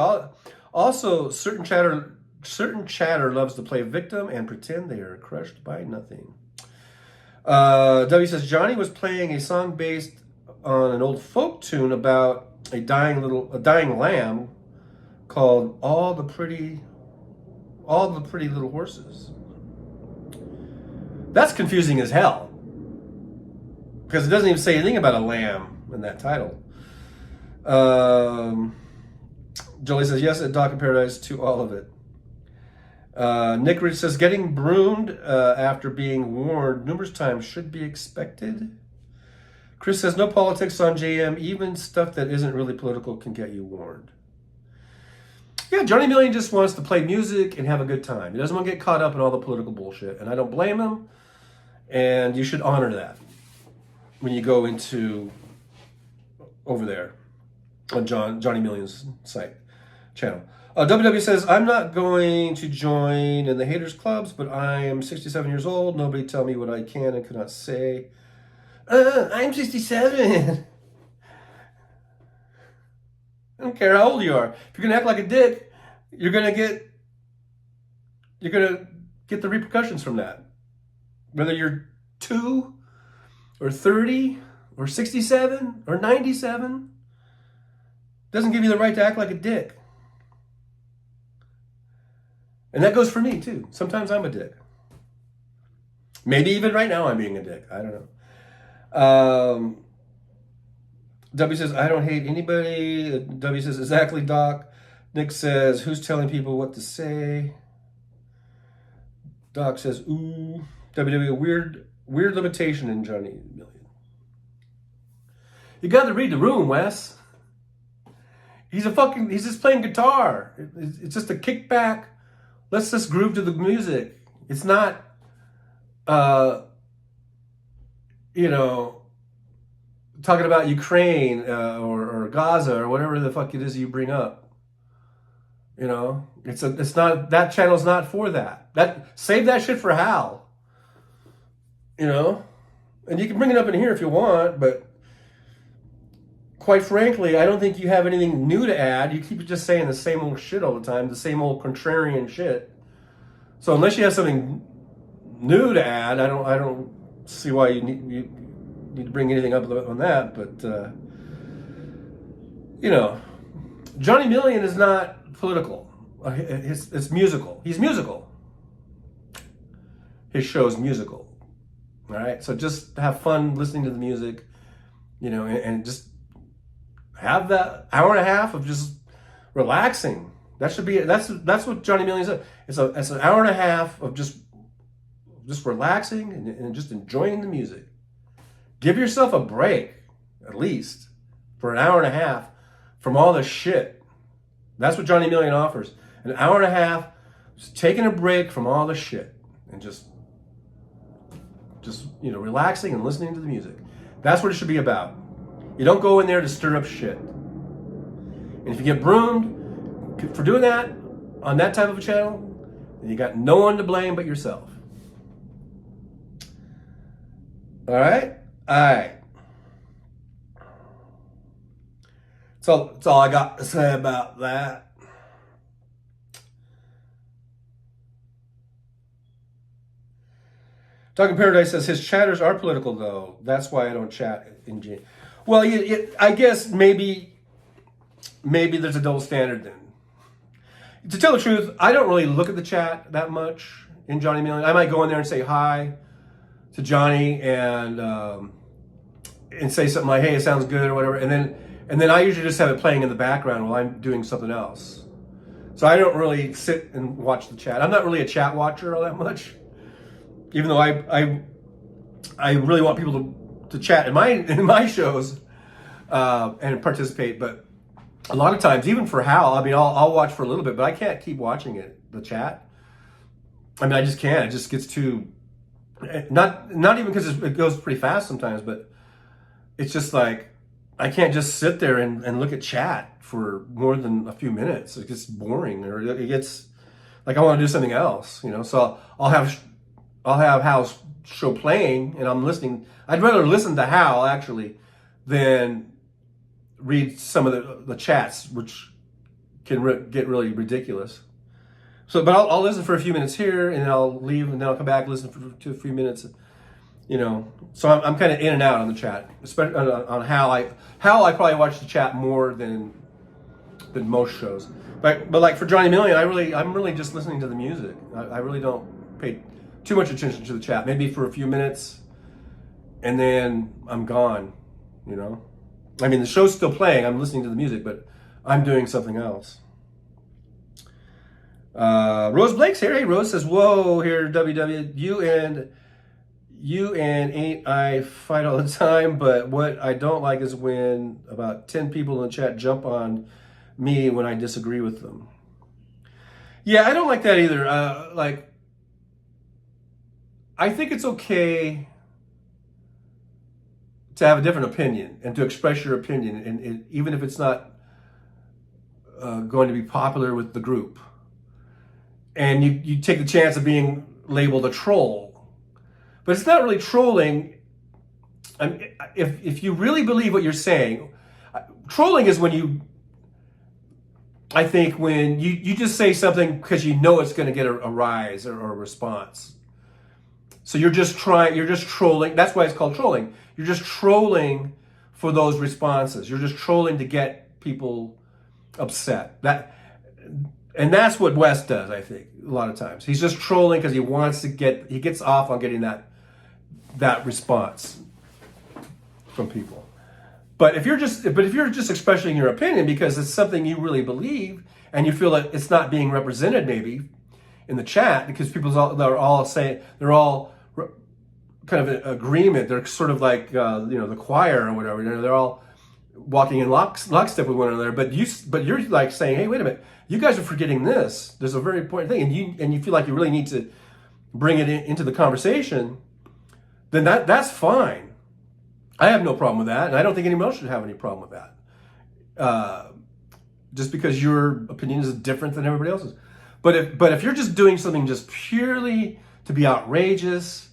also certain chatter loves to play victim and pretend they are crushed by nothing. W says, Johnny was playing a song based on an old folk tune about a dying lamb called All the Pretty Little Horses. That's confusing as hell, because it doesn't even say anything about a lamb in that title. Jolie says, yes, at Doc in Paradise, to all of it. Nick Rich says, getting broomed after being warned numerous times should be expected. Chris says, no politics on JM. Even stuff that isn't really political can get you warned. Yeah, Johnny Million just wants to play music and have a good time. He doesn't want to get caught up in all the political bullshit. And I don't blame him. And you should honor that when you go into over there on Johnny Million's channel. WW says, I'm not going to join in the haters clubs, but I am 67 years old. Nobody tell me what I can and cannot say. I'm 67. I don't care how old you are. If you're gonna act like a dick, you're gonna get the repercussions from that. Whether you're 2 or 30 or 67 or 97, doesn't give you the right to act like a dick. And that goes for me too. Sometimes I'm a dick. Maybe even right now I'm being a dick. I don't know. W says, I don't hate anybody. W says, exactly, Doc. Nick says, who's telling people what to say? Doc says, ooh. WW, weird limitation in Johnny Million. You got to read the room, Wes. He's just playing guitar. It's just a kickback. Let's just groove to the music. It's not, talking about Ukraine or Gaza or whatever the fuck it is you bring up. It's not, that channel's not for that. Save that shit for Hal. And you can bring it up in here if you want, but quite frankly, I don't think you have anything new to add. You keep just saying the same old shit all the time, the same old contrarian shit. So unless you have something new to add, I don't see why you need to bring anything up on that. But Johnny Million is not political. It's musical. He's musical. His show's musical. All right, so just have fun listening to the music, and just have that hour and a half of just relaxing. That should be that's what Johnny Million is. It's an hour and a half of just relaxing and just enjoying the music. Give yourself a break, at least, for an hour and a half from all the shit. That's what Johnny Million offers. An hour and a half, just taking a break from all the shit and just relaxing and listening to the music. That's what it should be about. You don't go in there to stir up shit. And if you get broomed for doing that on that type of a channel, then you got no one to blame but yourself. All right? All right. So that's all I got to say about that. Talking Paradise says, his chatters are political, though. That's why I don't chat in G. Well, I guess maybe there's a double standard then. To tell the truth, I don't really look at the chat that much in Johnny Million. I might go in there and say hi to Johnny and say something like, hey, it sounds good or whatever. And then I usually just have it playing in the background while I'm doing something else. So I don't really sit and watch the chat. I'm not really a chat watcher all that much. Even though I really want people to chat in my shows and participate, but a lot of times, even for Hal, I'll watch for a little bit, but I can't keep watching the chat. I just can't. It just gets too, not even because it goes pretty fast sometimes, but it's just like I can't just sit there and look at chat for more than a few minutes. It gets boring, or it gets like I want to do something else, So I'll have Hal's show playing and I'm listening. I'd rather listen to Hal actually than read some of the chats, which can get really ridiculous. So, but I'll listen for a few minutes here and then I'll leave and then I'll come back and listen to a few minutes. So I'm kind of in and out on the chat, especially on Hal. I probably watch the chat more than most shows. But like for Johnny Million, I'm really just listening to the music. I really don't pay too much attention to the chat, maybe for a few minutes, and then I'm gone, I mean, the show's still playing. I'm listening to the music, but I'm doing something else. Rose Blake's here. Hey, Rose says, whoa, here, WW, you and ain't I fight all the time, but what I don't like is when about 10 people in the chat jump on me when I disagree with them. Yeah, I don't like that either. Like, I think it's okay to have a different opinion and to express your opinion, and even if it's not going to be popular with the group. And you take the chance of being labeled a troll. But it's not really trolling. If you really believe what you're saying, trolling is when you just say something because you know it's going to get a rise or a response. So you're just trolling. That's why it's called trolling. You're just trolling for those responses. You're just trolling to get people upset. And that's what Wes does, I think, a lot of times. He's just trolling because he gets off on getting that response from people. But if you're just expressing your opinion because it's something you really believe and you feel that it's not being represented maybe in the chat because they're all kind of in agreement. They're sort of like the choir or whatever. They're all walking in lockstep with one another. But you're like saying, hey, wait a minute, you guys are forgetting this. There's a very important thing, and you feel like you really need to bring it into the conversation. Then that's fine. I have no problem with that, and I don't think anyone else should have any problem with that. Just because your opinion is different than everybody else's. But if you're just doing something just purely to be outrageous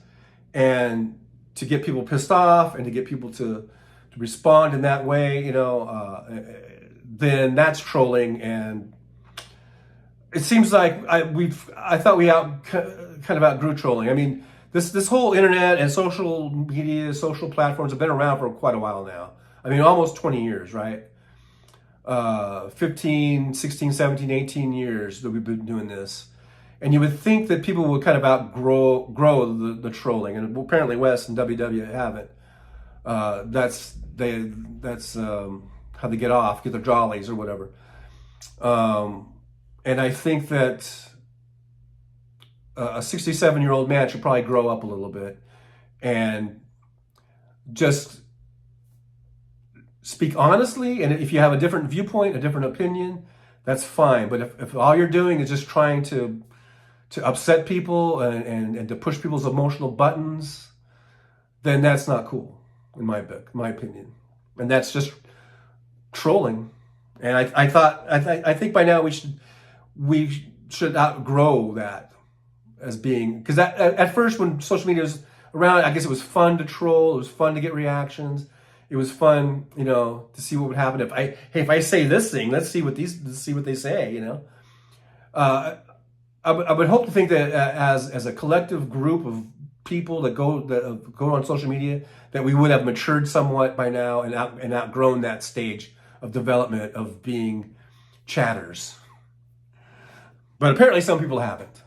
and to get people pissed off and to get people to respond in that way, then that's trolling. And it seems like I thought we kind of outgrew trolling. I mean, this whole internet and social media, social platforms have been around for quite a while now. I mean, almost 20 years, right? 15, 16, 17, 18 years that we've been doing this. And you would think that people would kind of outgrow the trolling. And apparently Wes and WW haven't. That's how they get their jollies or whatever. And I think that a 67-year-old man should probably grow up a little bit and just speak honestly. And if you have a different viewpoint, a different opinion, that's fine. But if all you're doing is just trying to upset people and to push people's emotional buttons, then that's not cool in my opinion. And that's just trolling. And I think by now we should outgrow that as being, because at first when social media was around, I guess it was fun to troll. It was fun to get reactions. It was fun, to see what would happen if I say this thing. Let's see what they say. I would hope to think that as a collective group of people that go on social media, that we would have matured somewhat by now and outgrown that stage of development of being chatters. But apparently some people haven't.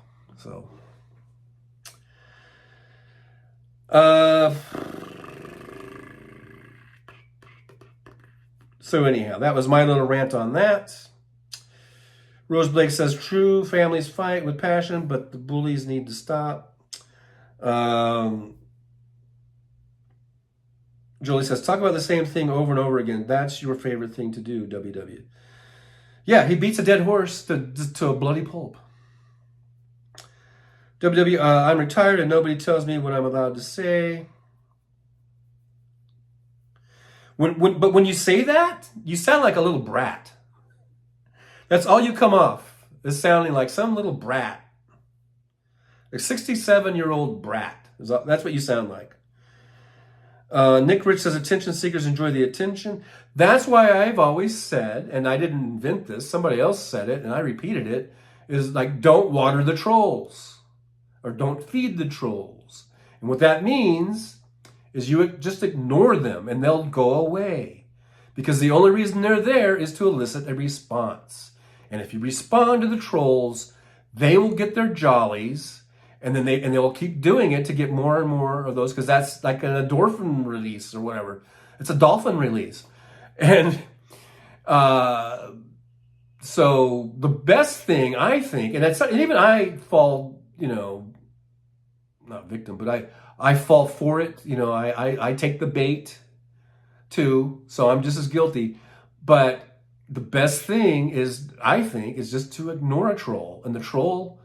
So anyhow, that was my little rant on that. Rose Blake says, true, families fight with passion, but the bullies need to stop. Jolie says, talk about the same thing over and over again. That's your favorite thing to do, WW. Yeah, he beats a dead horse to a bloody pulp. WW, I'm retired and nobody tells me what I'm allowed to say. But when you say that, you sound like a little brat. That's all you come off, is sounding like some little brat. A 67-year-old brat. That's what you sound like. Nick Rich says, attention seekers enjoy the attention. That's why I've always said, and I didn't invent this, somebody else said it, and I repeated it, is like, don't water the trolls. Or don't feed the trolls. And what that means is you just ignore them and they'll go away. Because the only reason they're there is to elicit a response. And if you respond to the trolls, they will get their jollies, and then they'll keep doing it to get more and more of those, because that's like an endorphin release or whatever. It's a dolphin release. And so the best thing, I think, and even I fall, not victim, but I fall for it. I take the bait too, so I'm just as guilty. But the best thing is, I think, is just to ignore a troll, and the troll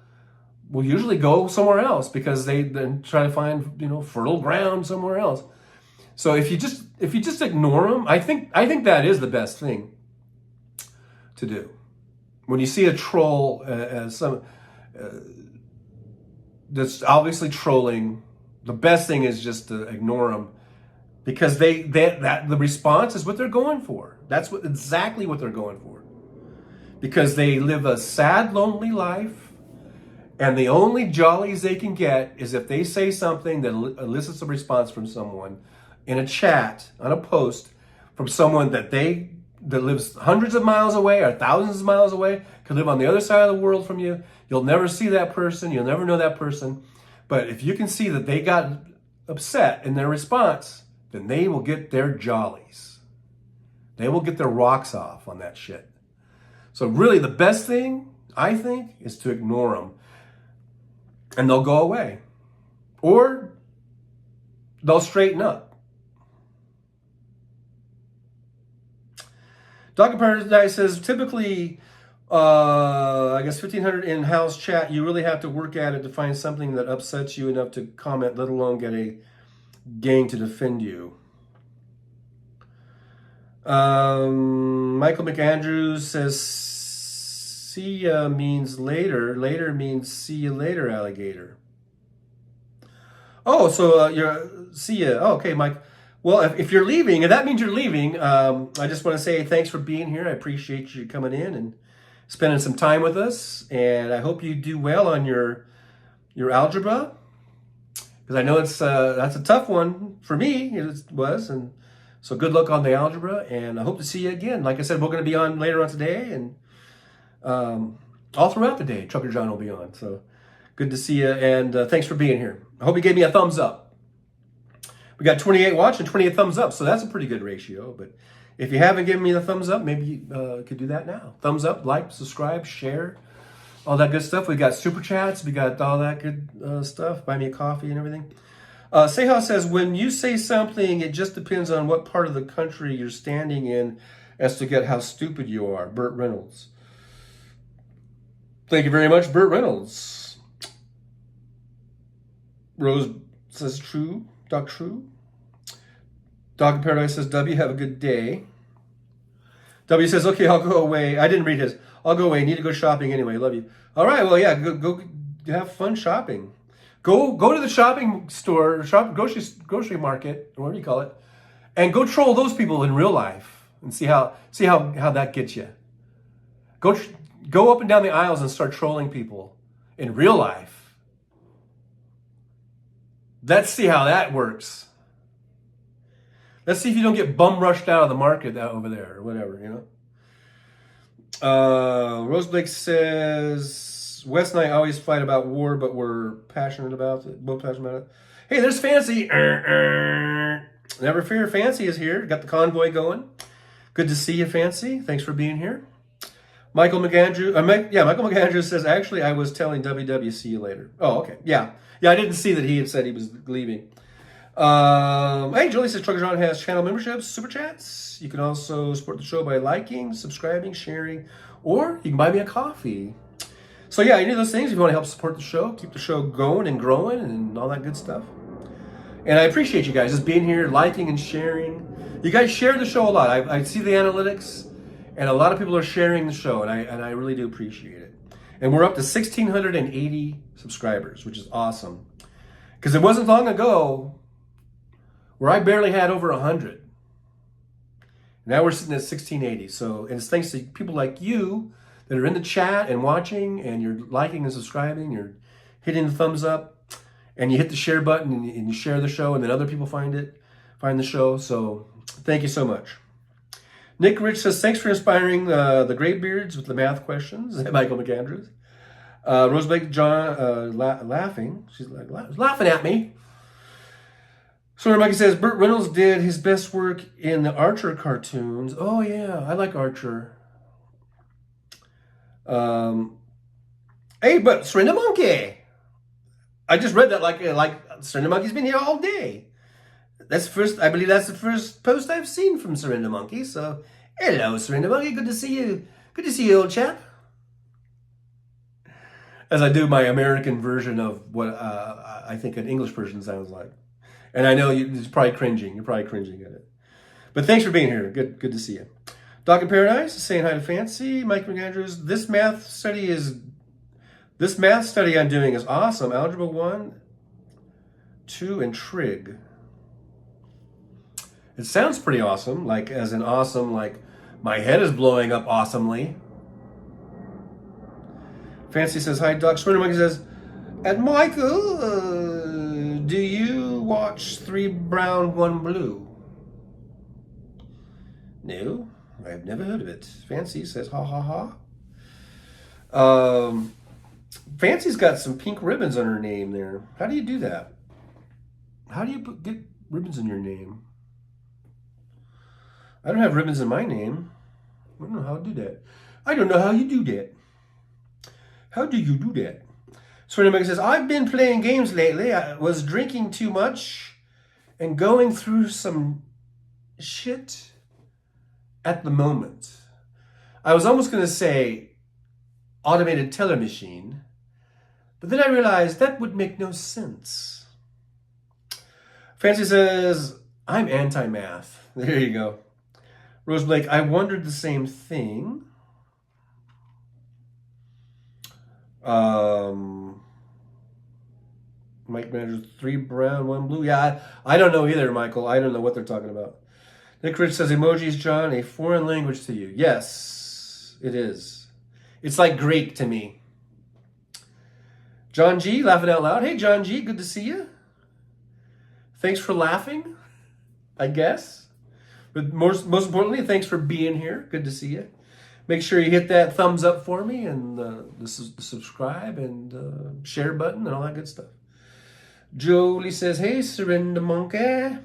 will usually go somewhere else because they then try to find fertile ground somewhere else. So if you just ignore them, I think that is the best thing to do. When you see a troll that's obviously trolling, the best thing is just to ignore them, because the response is what they're going for. That's exactly what they're going for, because they live a sad, lonely life, and the only jollies they can get is if they say something that elicits a response from someone in a chat, on a post, from someone that lives hundreds of miles away or thousands of miles away, could live on the other side of the world from you. You'll never see that person. You'll never know that person. But if you can see that they got upset in their response, then they will get their jollies. They will get their rocks off on that shit. So really the best thing, I think, is to ignore them. And they'll go away. Or they'll straighten up. Dog in Paradise says, typically, I guess 1,500 in-house chat, you really have to work at it to find something that upsets you enough to comment, let alone get a gang to defend you. Michael McAndrews says, see ya means later. Later means see you later, alligator. Oh, so see ya. Oh, okay, Mike. Well, if you're leaving, and that means you're leaving, I just want to say thanks for being here. I appreciate you coming in and spending some time with us. And I hope you do well on your algebra, because I know that's a tough one for me. It was, and so good luck on the algebra. And I hope to see you again. Like I said, we're going to be on later on today, and all throughout the day, Trucker John will be on. So good to see you, and thanks for being here. I hope you gave me a thumbs up. We got 28 watch and 28 thumbs up, so that's a pretty good ratio. But if you haven't given me the thumbs up, maybe you could do that now. Thumbs up, like, subscribe, share, all that good stuff. We got super chats, we got all that good stuff. Buy me a coffee and everything. Seha says, when you say something, it just depends on what part of the country you're standing in as to get how stupid you are. Burt Reynolds. Thank you very much, Burt Reynolds. Rose says, true. Doc True. Dog in Paradise says, W, have a good day. W says, okay, I'll go away. I didn't read his. I'll go away. Need to go shopping anyway. Love you. All right, well, yeah, go have fun shopping. Go to the shopping store, grocery market, or whatever you call it, and go troll those people in real life and see how that gets you. Go up and down the aisles and start trolling people in real life. Let's see how that works. Let's see if you don't get bum rushed out of the market over there or whatever, Rose Blake says, Wes and I always fight about war, but we're passionate about it. Both passionate about it. Hey, there's Fancy. Never fear, Fancy is here. Got the convoy going. Good to see you, Fancy. Thanks for being here. Michael McAndrew says, actually, I was telling WW, see you later. Oh, okay. Yeah, I didn't see that he had said he was leaving. Hey, Julie says, Trucker John has channel memberships, super chats. You can also support the show by liking, subscribing, sharing, or you can buy me a coffee. So yeah, any of those things, if you want to help support the show, keep the show going and growing and all that good stuff. And I appreciate you guys just being here, liking and sharing. You guys share the show a lot. I see the analytics, and a lot of people are sharing the show, and I really do appreciate it. And we're up to 1,680 subscribers, which is awesome. Because it wasn't long ago where I barely had over 100. Now we're sitting at 1,680. So, and it's thanks to people like you that are in the chat and watching, and you're liking and subscribing, you're hitting the thumbs up, and you hit the share button and you share the show, and then other people find the show. So thank you so much. Nick Rich says, thanks for inspiring the Graybeards with the math questions. Michael McAndrews. Rosebeck John laughing. She's like laughing at me. So Mikey says, Burt Reynolds did his best work in the Archer cartoons. Oh, yeah, I like Archer. Hey, but Surrender Monkey. I just read that like Surrender Monkey's been here all day. I believe that's the first post I've seen from Surrender Monkey. So, hello, Surrender Monkey. Good to see you. Good to see you, old chap. As I do my American version of what I think an English person sounds like. And I know you're probably cringing. You're probably cringing at it. But thanks for being here. Good to see you. Doc in Paradise is saying hi to Fancy. Mike McAndrews. This math study I'm doing is awesome. Algebra 1, 2, and trig. It sounds pretty awesome. Like, as in awesome, like my head is blowing up awesomely. Fancy says hi, Doc. Sprinter Monkey says, and Michael, do you watch 3 Brown, 1 Blue? No, I've never heard of it. Fancy says, ha ha ha. Fancy's got some pink ribbons on her name there. How do you do that? How do you get ribbons in your name? I don't have ribbons in my name. I don't know how to do that. I don't know how you do that. How do you do that? Swinemaker says, I've been playing games lately. I was drinking too much and going through some shit at the moment. I was almost going to say automated teller machine, but then I realized that would make no sense. Fancy says, I'm anti-math. There you go. Rose Blake, I wondered the same thing. Mike Manager, 3 Brown, 1 Blue. Yeah, I don't know either, Michael. I don't know what they're talking about. Nick Rich says, emojis, John, a foreign language to you. Yes, it is. It's like Greek to me. John G, laughing out loud. Hey, John G, good to see you. Thanks for laughing, I guess. But most importantly, thanks for being here. Good to see you. Make sure you hit that thumbs up for me and the subscribe and share button and all that good stuff. Jolie says, hey, Surrender Monkey.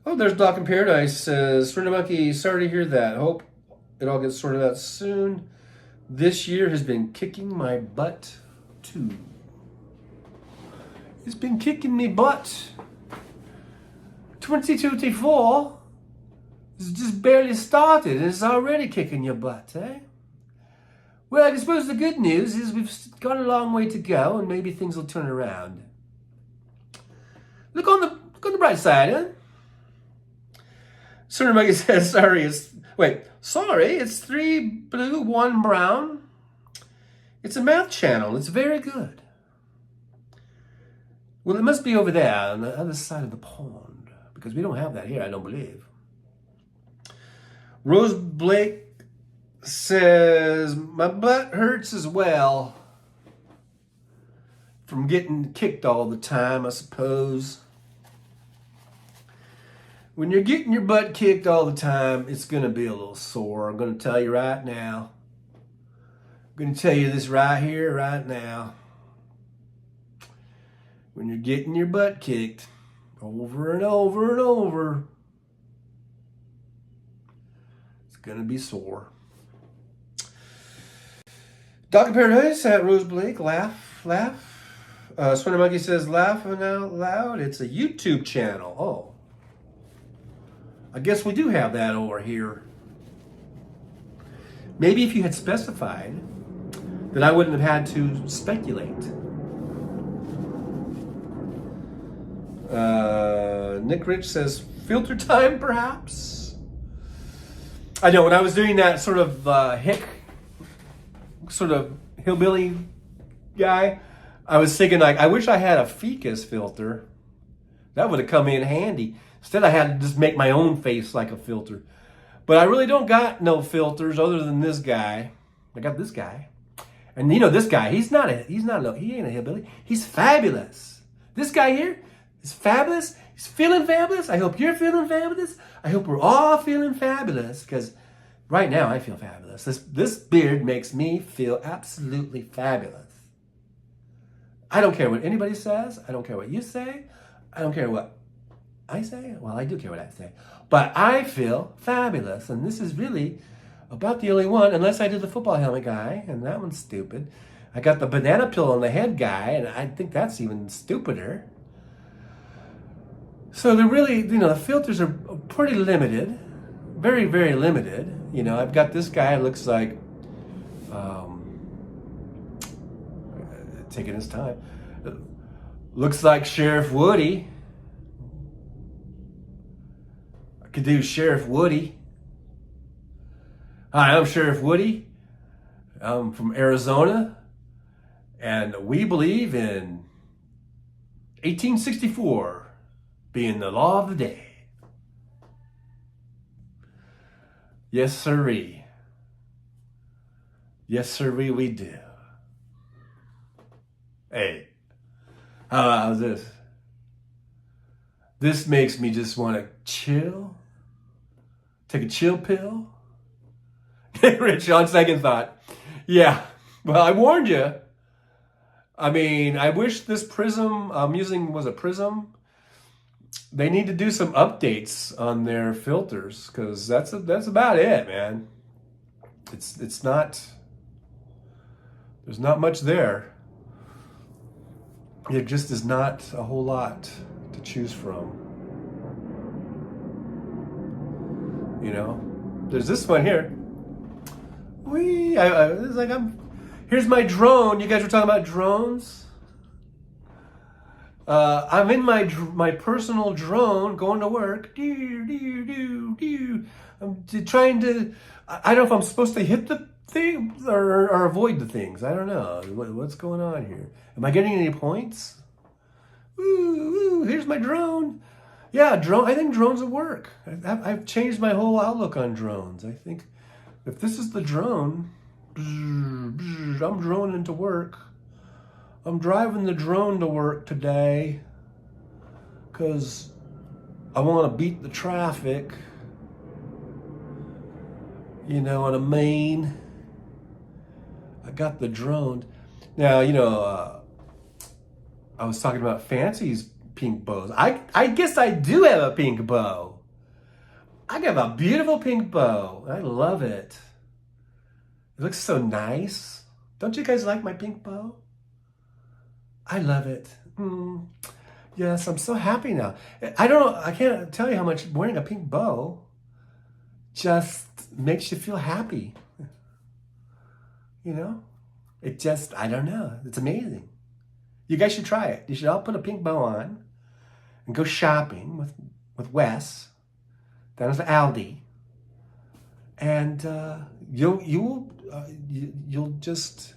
Oh, there's Doc in Paradise. Says, Surrender Monkey, sorry to hear that. Hope it all gets sorted out soon. This year has been kicking my butt, too. It's been kicking me butt. 2024 has just barely started and it's already kicking your butt, eh? Well, I suppose the good news is we've got a long way to go and maybe things will turn around. Look on the bright side, huh? Sooner Muggy says, sorry, it's 3 blue, 1 brown. It's a math channel. It's very good. Well, it must be over there on the other side of the pond because we don't have that here, I don't believe. Rose Blake says, my butt hurts as well from getting kicked all the time, I suppose. When you're getting your butt kicked all the time, it's going to be a little sore. I'm going to tell you right now. I'm going to tell you this right here, right now. When you're getting your butt kicked over and over and over, it's going to be sore. Dr. Paradise at Rose Blake, laugh. Swinner Monkey says, laughing out loud. It's a YouTube channel. Oh. I guess we do have that over here. Maybe if you had specified, then I wouldn't have had to speculate. Nick Rich says, filter time perhaps? I know, when I was doing that sort of hillbilly guy, I was thinking like, I wish I had a ficus filter. That would have come in handy. Instead, I had to just make my own face like a filter. But I really don't got no filters other than this guy. I got this guy. And you know this guy, he ain't a hillbilly. He's fabulous. This guy here is fabulous. He's feeling fabulous. I hope you're feeling fabulous. I hope we're all feeling fabulous because right now I feel fabulous. This beard makes me feel absolutely fabulous. I don't care what anybody says. I don't care what you say. I don't care what I say? Well, I do care what I say. But I feel fabulous. And this is really about the only one, unless I do the football helmet guy, and that one's stupid. I got the banana peel on the head guy, and I think that's even stupider. So they're really, the filters are pretty limited. Very, very limited. I've got this guy, looks like, taking his time. Looks like Sheriff Woody. I could do Sheriff Woody. Hi, I'm Sheriff Woody. I'm from Arizona. And we believe in 1864 being the law of the day. Yes, sirree. Yes, sirree, we do. Hey, how's this? This makes me just want to chill. Take a chill pill. Rich, on second thought. Yeah, well, I warned you. I mean, I wish this prism I'm using was a prism. They need to do some updates on their filters, because that's about it, man. It's not, there's not much there. There just is not a whole lot to choose from. There's this one here. It's like here's my drone. You guys were talking about drones. I'm in my personal drone going to work. I'm trying to. I don't know if I'm supposed to hit the thing or avoid the things. I don't know what's going on here. Am I getting any points? Ooh, here's my drone. Yeah, drone. I think drones will work. I've changed my whole outlook on drones. I think if this is the drone, I'm droning to work. I'm driving the drone to work today because I want to beat the traffic, on a main. I got the drone. Now, I was talking about Fancy's pink bows. I guess I do have a pink bow. I got a beautiful pink bow. I love it. It looks so nice. Don't you guys like my pink bow? I love it. Yes, I'm so happy now. I can't tell you how much wearing a pink bow just makes you feel happy. It just, I don't know. It's amazing. You guys should try it. You should all put a pink bow on and go shopping with Wes down at the Aldi. And you'll just,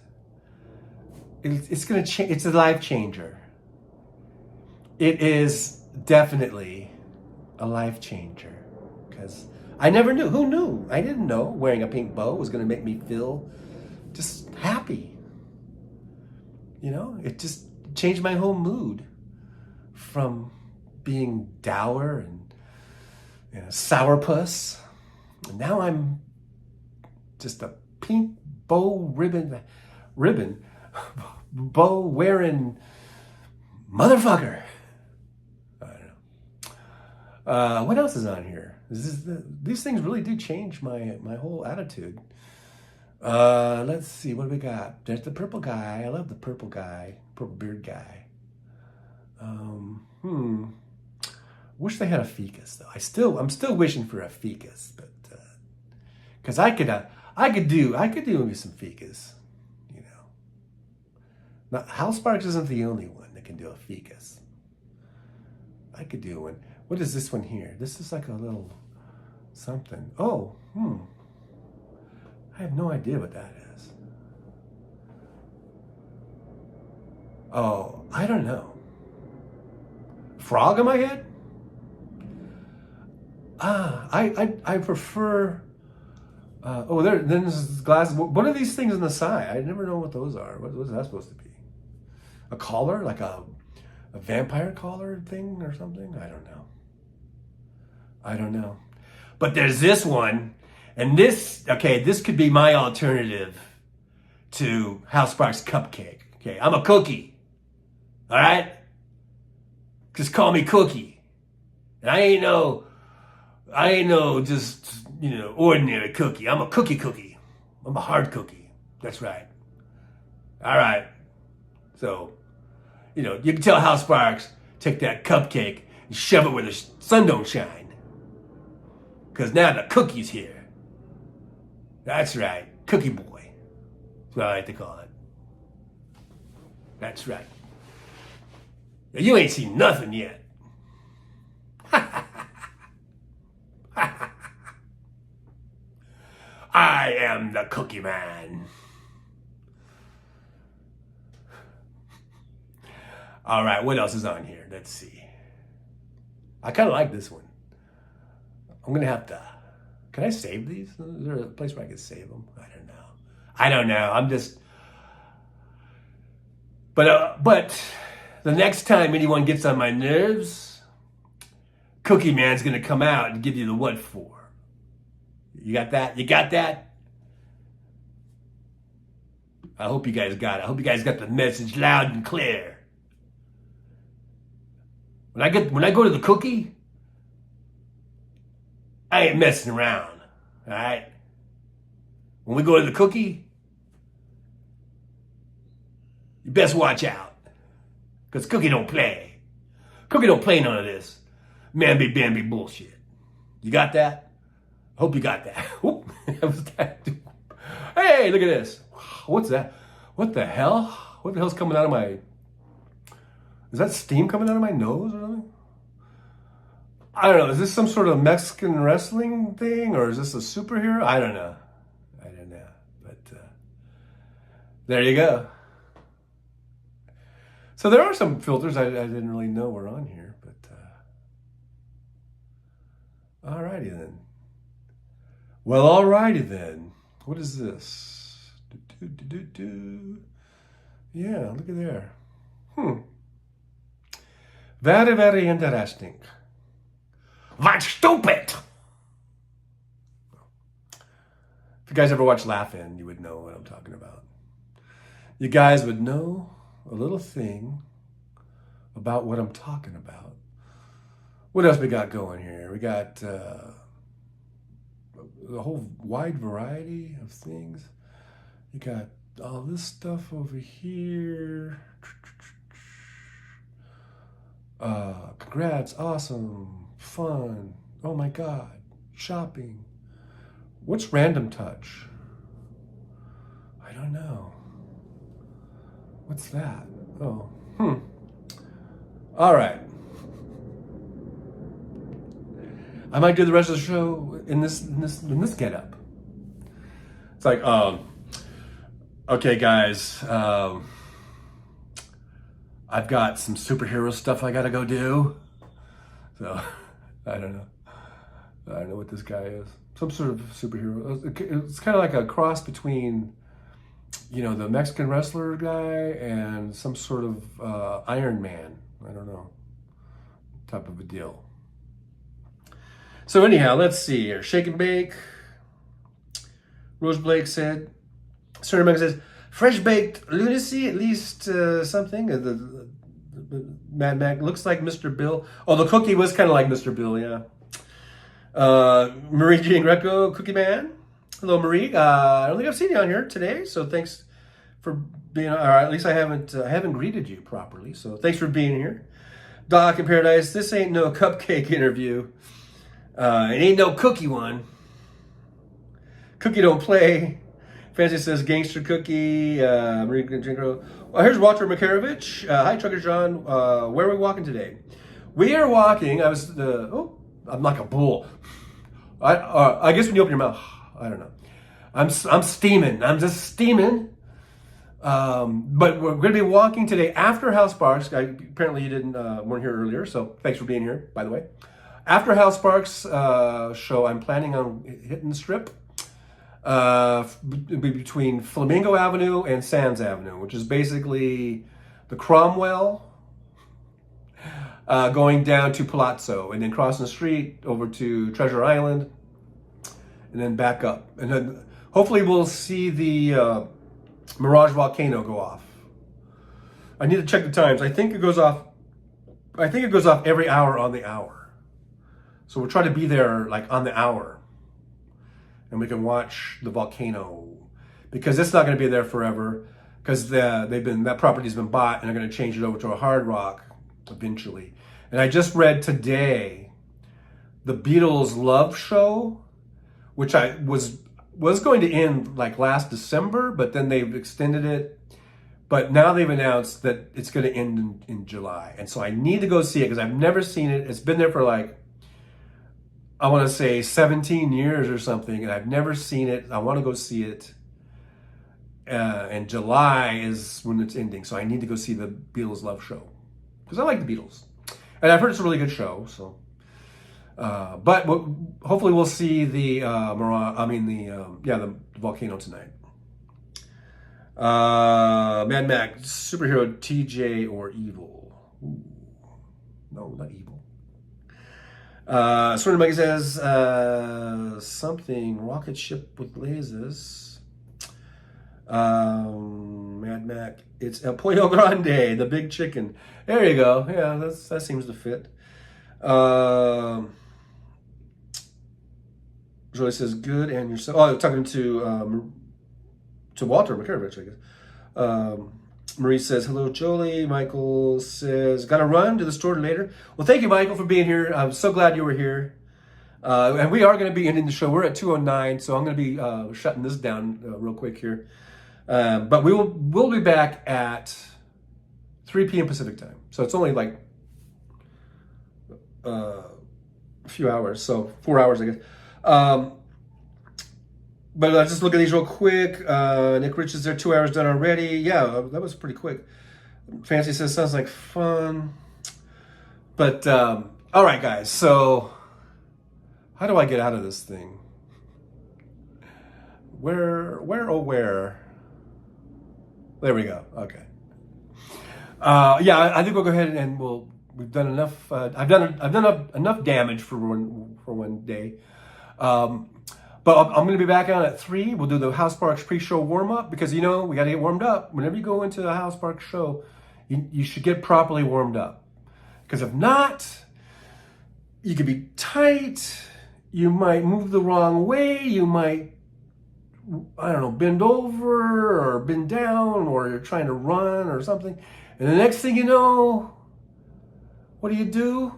it's going to change. It's a life changer. It is definitely a life changer, because I never knew. Who knew? I didn't know wearing a pink bow was going to make me feel just happy. It just changed my whole mood from being dour and sourpuss. And now I'm just a pink bow ribbon bow wearing motherfucker. I don't know. What else is on here? These things really do change my whole attitude. Let's see, what do we got? There's the purple guy. I love the purple guy, purple beard guy. Wish they had a ficus though. I'm still wishing for a ficus, but because I could do with some ficus. Now, Hal Sparks isn't the only one that can do a ficus. I could do one. What is this one here? This is like a little something. Oh, I have no idea what that is. Oh, I don't know. Frog on my head? I prefer. Then there's glasses. What are these things on the side? I never know what those are. What is that supposed to be? A collar, like a vampire collar thing or something? I don't know. But there's this one, and this could be my alternative to House Sparks cupcake. Okay, I'm a cookie. All right? Just call me Cookie. And I ain't no just, ordinary cookie. I'm a cookie. I'm a hard cookie. That's right. All right. So, you can tell how Sparks take that cupcake and shove it where the sun don't shine. Because now the cookie's here. That's right. Cookie boy. That's what I like to call it. That's right. Now, you ain't seen nothing yet. I am the Cookie Man. All right, what else is on here? Let's see. I kind of like this one. I'm going to have to... Can I save these? Is there a place where I can save them? I don't know. I'm just... But the next time anyone gets on my nerves, Cookie Man's going to come out and give you the what for. You got that? You got that? I hope you guys got it. I hope you guys got the message loud and clear. When I go to the cookie, I ain't messing around. All right? When we go to the cookie, you best watch out. Because Cookie don't play. Cookie don't play none of this mamby-bamby bullshit. You got that? I hope you got that. That was that. Hey, look at this. What's that? What the hell? What the hell's coming out of my... Is that steam coming out of my nose or something? I don't know. Is this some sort of Mexican wrestling thing? Or is this a superhero? I don't know. But there you go. So there are some filters I didn't really know were on here. But alrighty then. Well, alrighty then. What is this? Yeah, look at there. Very, very interesting. That's stupid! If you guys ever watch Laugh-In, you would know what I'm talking about. You guys would know a little thing about what I'm talking about. What else we got going here? We got a whole wide variety of things. You got all this stuff over here. Congrats, awesome, fun, oh my God, shopping. What's Random Touch? I don't know. What's that? Oh, All right. I might do the rest of the show in this getup. It's like, okay, guys. I've got some superhero stuff I gotta go do. So, I don't know. I don't know what this guy is. Some sort of superhero. It's kind of like a cross between, the Mexican wrestler guy and some sort of Iron Man. I don't know. Type of a deal. So anyhow, let's see here. Shake and Bake. Rose Blake said. Sir Mug says, fresh baked lunacy, at least something. The Mad Mac looks like Mr. Bill. Oh, the cookie was kind of like Mr. Bill, yeah. Marie Jean Greco, Cookie Man. Hello, Marie. I don't think I've seen you on here today, so thanks for being. Or at least I haven't greeted you properly, so thanks for being here. Doc in Paradise. This ain't no cupcake interview. It ain't no cookie one. Cookie don't play. Fancy says Gangster Cookie. Marie Jean. Well, here's Walter Makarovich. Hi, Trucker John. Where are we walking today? We are walking. I'm like a bull. I guess when you open your mouth, I don't know. I'm steaming. I'm just steaming. But we're going to be walking today after House Sparks. Apparently you weren't here earlier, so thanks for being here, by the way. After House Sparks show, I'm planning on hitting the strip. Between Flamingo Avenue and Sands Avenue, which is basically the Cromwell, going down to Palazzo, and then crossing the street over to Treasure Island, and then back up. And then hopefully we'll see the Mirage Volcano go off. I need to check the times. I think it goes off every hour on the hour. So we'll try to be there like on the hour, and we can watch the volcano, because it's not going to be there forever, because that property's been bought and they're going to change it over to a Hard Rock eventually. And I just read today the Beatles Love Show, which I was going to end like last December, but then they've extended it. But now they've announced that it's going to end in July. And so I need to go see it because I've never seen it. It's been there for like, I want to say 17 years or something, and I've never seen it. I want to go see it. And July is when it's ending. So I need to go see the Beatles Love Show because I like the Beatles. And I've heard it's a really good show. So, but hopefully we'll see the the volcano tonight. Mad Max, superhero TJ or evil? Ooh. No, not evil. Sort of Mike says something rocket ship with lasers. Mad Mac, it's El Pollo Grande, the big chicken. There you go. Yeah, that seems to fit. Joy says good, and yourself. Oh, talking to Walter Makarovich, I guess. Marie says, hello, Jolie. Michael says, gonna run to the store later. Well, thank you, Michael, for being here. I'm so glad you were here. And we are going to be ending the show. We're at 2:09, so I'm going to be shutting this down real quick here. But we'll be back at 3 p.m. Pacific time. So it's only like a few hours, so 4 hours, I guess. But let's just look at these real quick. Nick Rich is there, 2 hours done already. Yeah, that was pretty quick. Fancy says, sounds like fun. But, all right, guys. So, how do I get out of this thing? Where? There we go. Okay. Yeah, I think we'll go ahead and we've done enough. I've done enough damage for one day. But I'm going to be back on at 3. We'll do the House Parks pre-show warm-up because, we got to get warmed up. Whenever you go into the House Parks show, you should get properly warmed up. Because if not, you could be tight. You might move the wrong way. You might, bend over or bend down, or you're trying to run or something. And the next thing you know, what do?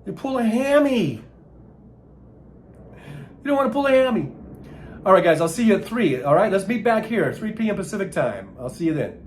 You pull a hammy. You don't want to pull a hammy. All right, guys, I'll see you at 3. All right, let's meet back here, 3 p.m. Pacific time. I'll see you then.